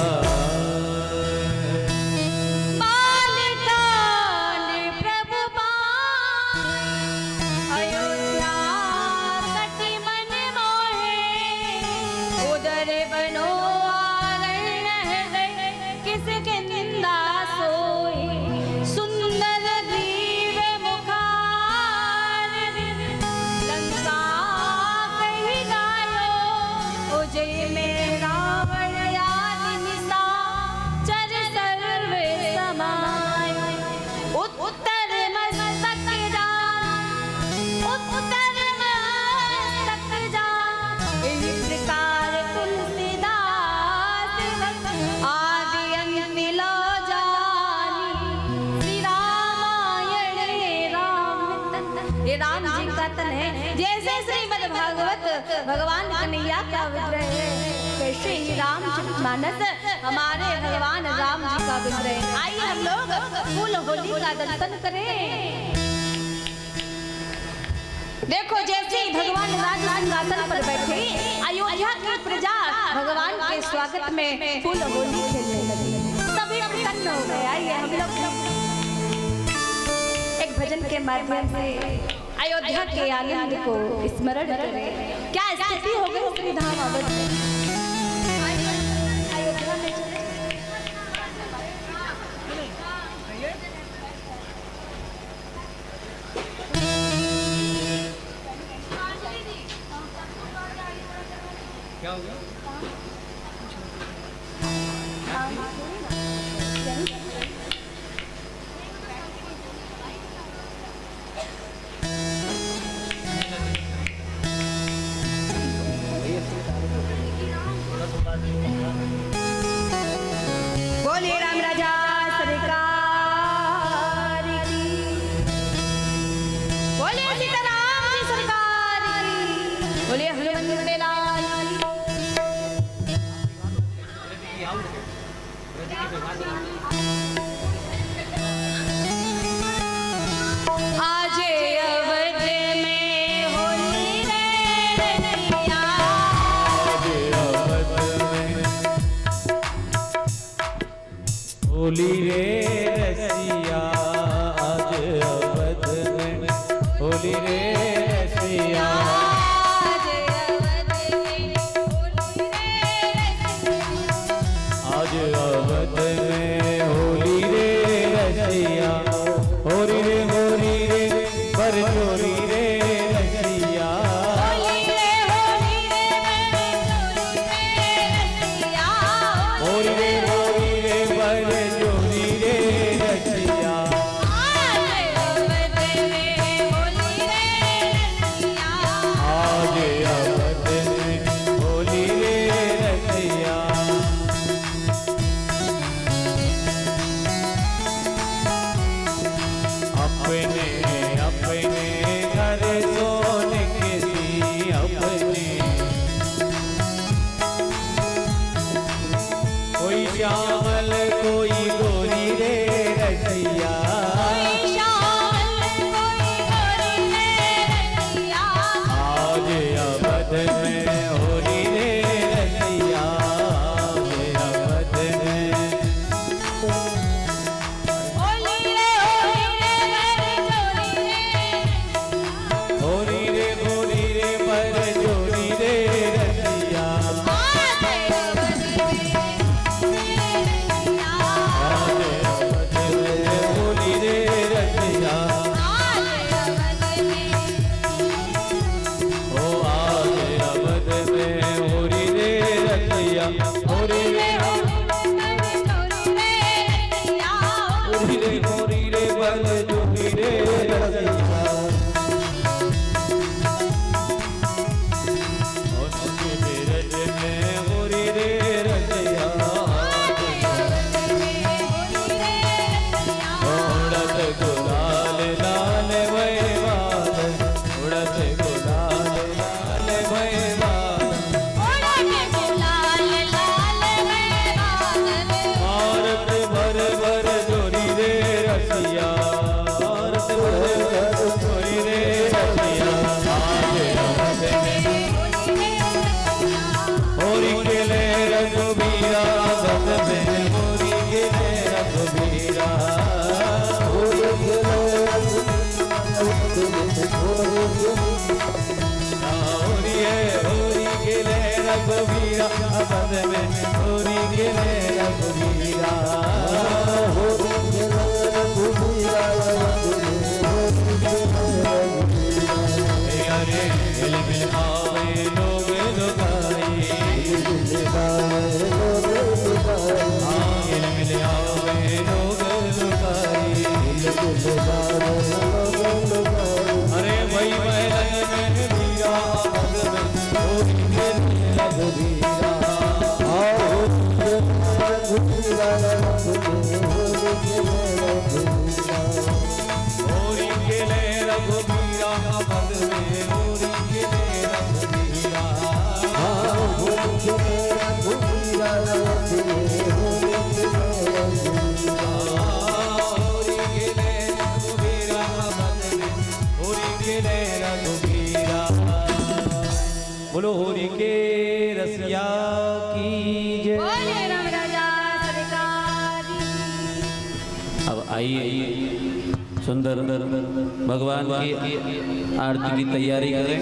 Speaker 2: भगवान कन्हैया का विग्रह है, वैसे ही रामचरितमानस हमारे भगवान राम जी का विग्रह है। आइए हम लोग फूल होली का दर्शन करें। देखो जैसे ही भगवान राज सिंहासन पर बैठे, अयोध्या की प्रजा भगवान के स्वागत में फूल होली खेलने लगी, सभी प्रसन्न हो गए। आइए हम लोग एक भजन के माध्यम से अयोध्या के आनंद को स्मरण करें। क्या स्थिति हो गई श्री धाम अवध में? अयोध्या में क्या हो गया? बोले राम राजा सरकार की, बोले सीताराम जी सरकार की, बोले हनुमान लाल आज अवध में होली रे रसिया,
Speaker 1: होली रे रसिया, आज अवध में होली रे रसिया,
Speaker 2: आज अवध में होली रे रसिया,
Speaker 1: आज अवध में होली रे रसिया, होली रे पर होली रे रसिया,
Speaker 2: होली रे
Speaker 1: पर होली रे रसिया, आज अवध में होली रे रसिया, अपने अपने घर सोने के सी अपने, कोई श्यामल कोई गोरी रे रसिया, आज अवध में होली रे रसिया, आज अवध में होली रे पर जोड़ी रे रसिया, आज अवध में होली रे रसिया, ओ आज अवध में होली रे रसिया, होली रे पर जोड़ी रे रसिया, होली रे रसिया, उड़त गुलाल लाल वैवाल, उड़त गुलाल लाल वैवाल, भारत भर भर जोड़ी रे रसिया, भारत भर भर जोड़ी रे रसिया, आज अवध में होली खेले रघुबीरा, अवध में होली खेले रघुबीरा, होली खेले होली खेले रघुबीरा, अवध में होली खेले रघुबीरा, होली खेले रघुबीरा, अरे मिल मिल आवे लोग लुगाई, हाँ मिल मिल आवे लोग लुगाई, अरे वही महलन में मीरा, अवध में होली खेले रघुबीरा, होली खेले रघुबीरा, अवध में होली खेले रघुबीरा, होली खेले रघुबीरा, होली खेले रघुबीरा, अवध में होली खेले रघुबीरा, बोलो होली के रसिया की जय। अब आइए सुंदर भगवान की आरती की तैयारी करें।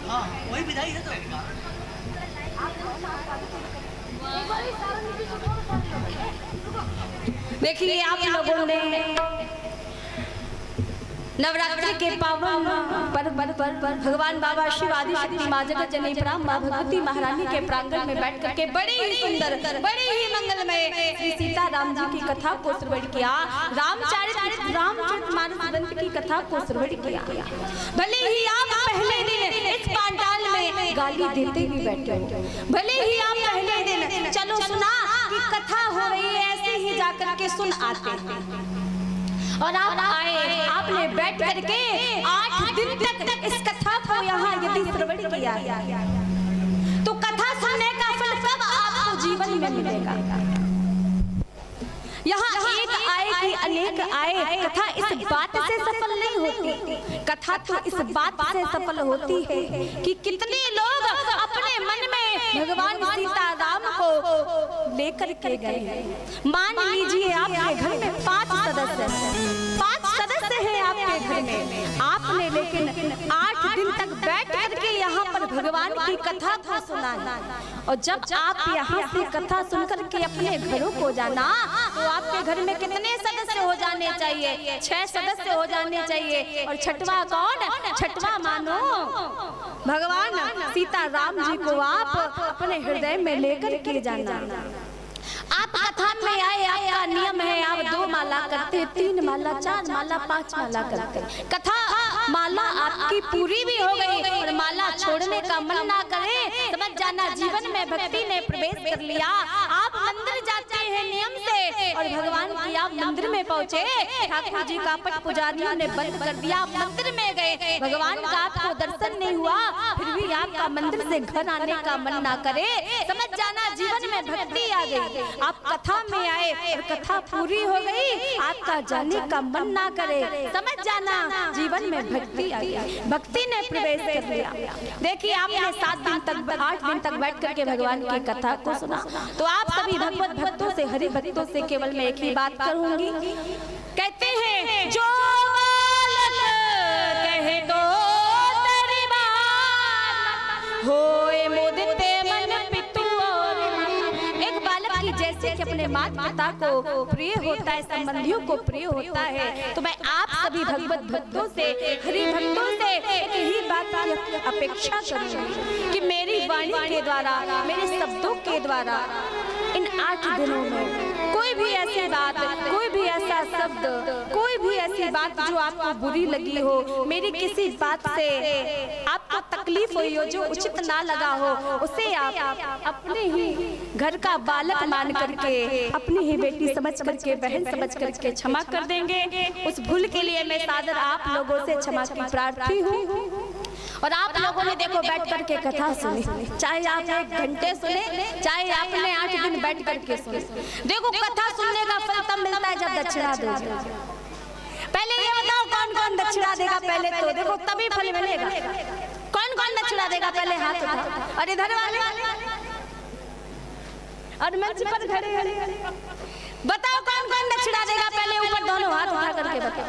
Speaker 3: हाँ वही विदाई है तो
Speaker 2: देखिए आप लोगों ने नवरात्रि के पावन पर्व पर भगवान बाबा शिव आदि शक्ति मां जगत जननी प्राण मां भगवती महारानी के प्रांगण में बैठ करके बड़ी ही सुंदर, बड़ी ही मंगलमय श्री सीता राम जी की कथा को श्रवण किया। रामचरितमानस ग्रंथ की कथा को श्रवण किया। भले ही आप पहले दिन इस पांडाल में गाली देते हुए बैठे हो, भले ही आप पहले दिन चलो सुना कि कथा हो रही है ऐसे ही जाकर के सुन आते हैं, और आप आए, आपने बैठ करके 8 दिन तक इस कथा को यहाँ यदि श्रवण किया तो कथा सुनने का फल कब आपको जीवन में मिलेगा? यहाँ एक आए कि अनेक आए, कथा इस बात से सफल नहीं होती, कथा तो इस बात से सफल होती है कि कितने लोग अपने मन में भगवान सीता राम को लेकर के गए। मान लीजिए आपके घर में 5 सदस्य हैं आपके घर में, आपने लेकिन 8 दिन तक बैठ करके यहाँ पर भगवान की कथा को सुना, और जब आप यहाँ से कथा सुनकर के अपने घरों को जाना तो आपके घर में कितने सदस्य हो जाने चाहिए? 6 सदस्य हो जाने चाहिए। और छठवा कौन? छठवा मानो भगवान सीता राम जी को आप अपने हृदय में लेकर के जाना। आप कथा में आए, आपका नियम है आप 2 माला करते, 3 माला, 4 माला, 5 माला करते। कथा माला आपकी पूरी भी हो गई और माला छोड़ने का मन ना करे, समझ जाना जीवन में भक्ति ने प्रवेश कर लिया। आप मंदिर जाते हैं नियम से और भगवान की आप मंदिर में पहुँचे, ठाकुर जी का पट पुजारियों ने बंद कर दिया, आप मंदिर में गए, भगवान का आपको दर्शन नहीं हुआ, फिर भी आपका मंदिर से घर आने का मन ना करे, समझ जाना जीवन में भक्ति आ गई। आप कथा में आए और कथा पूरी हो गई, आपका जाने का मन ना करे, समझ जाना जीवन में भक्ति आ गई, भक्ति ने प्रवेश कर लिया। देखिए आपने 7 दिन तक 8 दिन तक बैठ करके भगवान की कथा को सुना, तो आप सभी भगवत भक्तों से, हरि भक्तों से केवल मैं एक ही बात करूंगी, कहते हैं जो कहे तो तेरी बात होए मुदिते मन पितु, जैसे कि अपने माता पिता को प्रिय होता है, संबंधियों को प्रिय होता है, तो मैं आप सभी भगवत भक्तों से, हरि भक्तों से एक ही बात की अपेक्षा करूंगी कि मेरी वाणी के द्वारा, मेरे शब्दों के द्वारा इन 8 दिनों में कोई भी ऐसी बात, कोई भी ऐसा शब्द, कोई भी ऐसी बात जो आपको बुरी लगी हो, मेरी किसी बात से आपको तकलीफ हुई हो, जो उचित ना लगा हो, उसे आप अपने ही घर का बालक मान करके, अपनी ही बेटी समझ करके, बहन समझ करके क्षमा कर देंगे। उस भूल के लिए मैं सादर आप लोगों से क्षमा की प्रार्थी हूँ। और आप लोगों ने देखो बैठ करके कथा सुनी, चाहे आप 1 घंटे सुने, चाहे आपने 8 दिन बैठ करके सुने, देखो कथा सुनने का फल तब मिलता है जब दक्षिणा दो। पहले ये बताओ कौन कौन दक्षिणा देगा? पहले तो देखो तभी फल मिलेगा। कौन कौन दक्षिणा देगा? पहले हाथ उठाओ। और इधर वाले और मंच पर खड़े बताओ कौन कौन दक्षिणा देगा? पहले ऊपर दोनों हाथ उठा करके बताओ।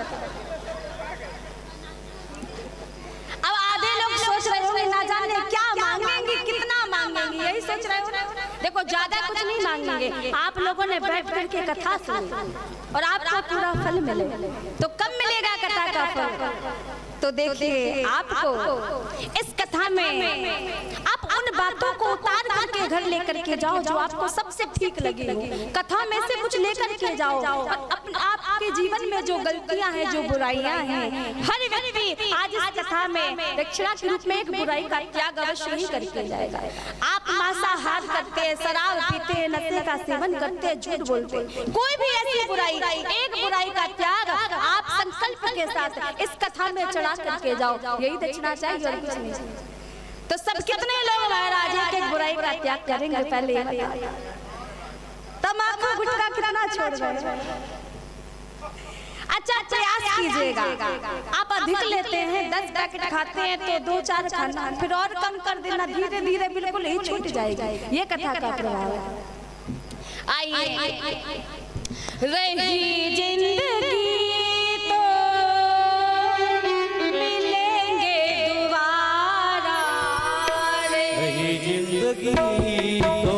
Speaker 2: अब आधे लोग सोच रहे होंगे ना जाने क्या मांगेंगे, कितना मांगेंगे, यही सोच रहे हो। देखो ज्यादा कुछ नहीं मांगेंगे, आप लोगों ने बैठ करके कथा सुनी और आपको पूरा फल मिले, तो कब मिलेगा कथा का फल? तो देखिए आपको इस कथा में आप उन बातों को उतार करके घर लेकर के जाओ जो आपको सबसे ठीक लगे हो। कथा में से कुछ लेकर के जाओ और आपके जीवन में जो गलतियां हैं, जो बुराइयां हैं, हर व्यक्ति आज इस कथा में दक्षिणा के रूप में एक बुराई का त्याग अवश्य ही करके जाएगा। आप मांसाहार करते, शराब पीते, नशे का सेवन करते, झूठ बोलते, कोई भी ऐसी बुराई, एक बुराई का त्याग आप संकल्प के साथ इस कथा में चढ़ा करके जाओ, यही दक्षिणा चाहिए और कुछ नहीं। तो सब कितने लोग महाराज एक बुराई का त्याग करेंगे? पहले तम्बाकू गुटखा कितना छोड़ रहे? अच्छा प्रयास कीजिएगा, आप अधिक लेते हैं, 10 पैकेट खाते हैं तो 2-4 खाना, फिर और कम कर देना, धीरे धीरे बिल्कुल ही छूट जाएगा। ये कथा का प्रभाव है। आइए रही जिंदगी तो मिलेंगे दोबारा,
Speaker 1: रही जिंदगी तो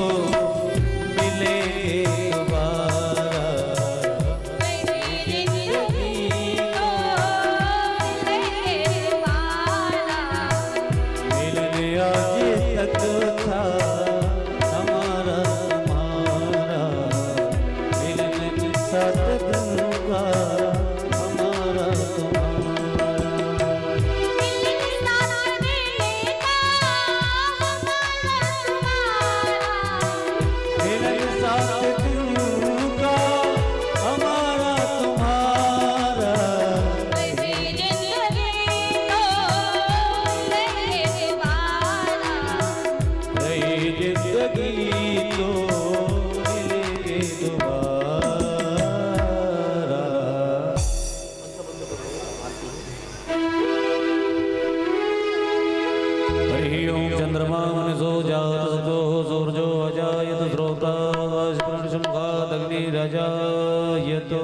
Speaker 1: हरि ओम चंद्रमा मनसो जात सतो सूर्यो अजायत श्रोता स्मृतिसमुखात् अग्निरजायतो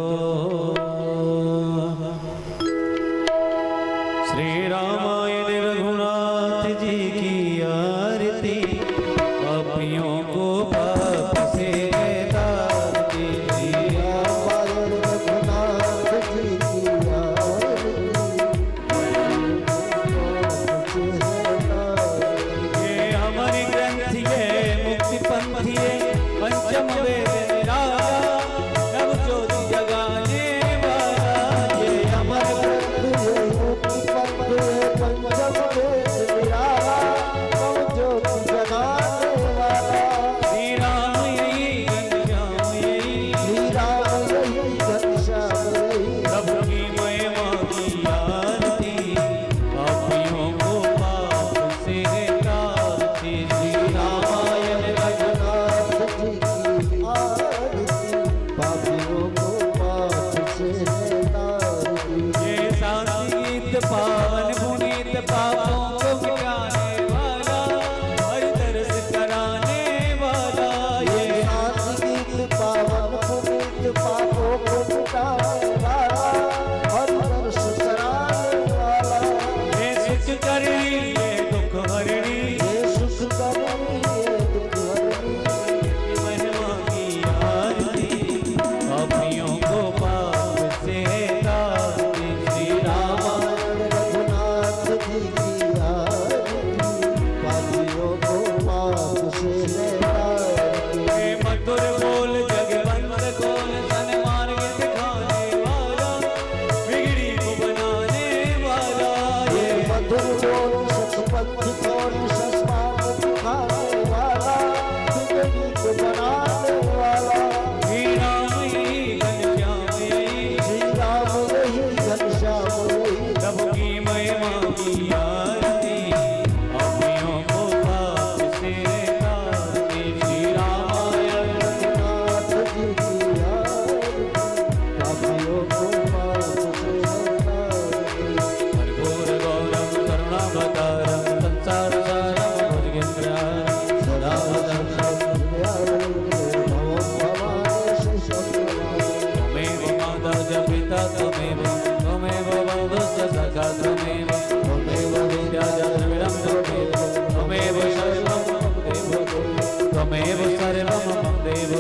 Speaker 1: श्री रामायण रघुनाथ जी की आरती पापियों को पाप से तारती
Speaker 3: रामायण रघुनाथ जी की
Speaker 1: ये हमारी ग्रंथि है मुक्ति पंथी है पंचम वेद निराला नव ज्योति जगाने वाला ये हमारा श्री राम यही घनश्याम यही प्रभु की महिमा की आरती पापियों को पाप से तारती श्री रामायण ये शांति गीत पावन पुनीत पापों को मिटाने वाला हर तरस कराने वाला ये ये सुख करनी ये दुख हरणी महिमा की आरती पापियों को पाप से तारती श्री रामायण ये मधुर बोल जगवंत खोल सन्मार्ग दिखाने वाला बिगड़ी को बनाने वाला ये श्री राम यही घनश्याम यही प्रभु की महिमा की आरती पापियों को पाप से तारती श्री रामायण कर्पूर गौरम करुणावतारम संसार सारम भुजगेन्द्राय सदा वदन्तं त्वमेव माता च पिता त्वमेव बन्धुश्च सखा त्वमेव विद्या च द्रविणं त्वमेव सर्वं मम देव त्वमेव सर्वं मम देव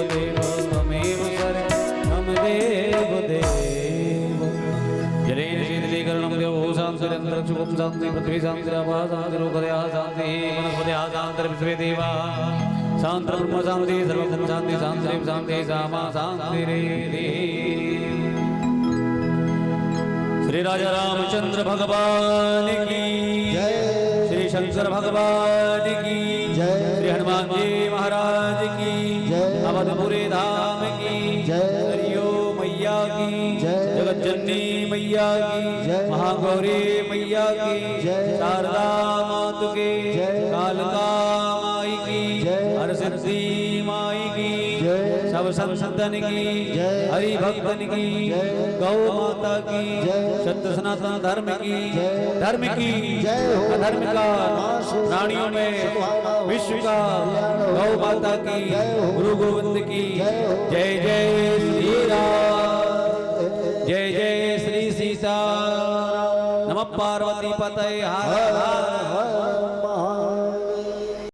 Speaker 1: त्वमेव सर्वं मम देव जलेन शीतलीकरणं देवोशान्तिरन्तरिक्षुकं शान्ति पृथ्वी शान्तिरापः शान्तिरोपदयः शान्तिः वनस्पतयः शान्तिर्विश्वे देवाः शान्तिर्ब्रह्म शान्तिः सर्वं शान्तिः शान्तिरेव शान्तिः सामा शान्तिरेधि श्री राजा रामचंद्र भगवान की
Speaker 3: जय।
Speaker 1: श्री शंकर भगवान की
Speaker 3: जय।
Speaker 1: श्री हनुमान जी महाराज की
Speaker 3: जय।
Speaker 1: अवधपुरी धाम की
Speaker 3: जय।
Speaker 1: हरियो मैया की
Speaker 3: जय।
Speaker 1: जगत जननी मैया की
Speaker 3: जय।
Speaker 1: महागौरी मैया की
Speaker 3: जय।
Speaker 1: शारदा मातु की
Speaker 3: जय।
Speaker 1: कालका माई की
Speaker 3: जय।
Speaker 1: हरसिद्धि माई की
Speaker 3: जय।
Speaker 1: सब संतन की
Speaker 3: जय।
Speaker 1: हरि भक्तन की
Speaker 3: जय।
Speaker 1: गौ माता की
Speaker 3: जय।
Speaker 1: सत्य सनातन धर्म की
Speaker 3: जय।
Speaker 1: धर्म की
Speaker 3: जय हो।
Speaker 1: धर्म का प्राणियों में विश्व का गौ माता की
Speaker 3: जय हो।
Speaker 1: गुरु गोविंद की
Speaker 3: जय हो।
Speaker 1: जय जय श्री राम जय जय श्री सीता नमः पार्वती पतये हर हर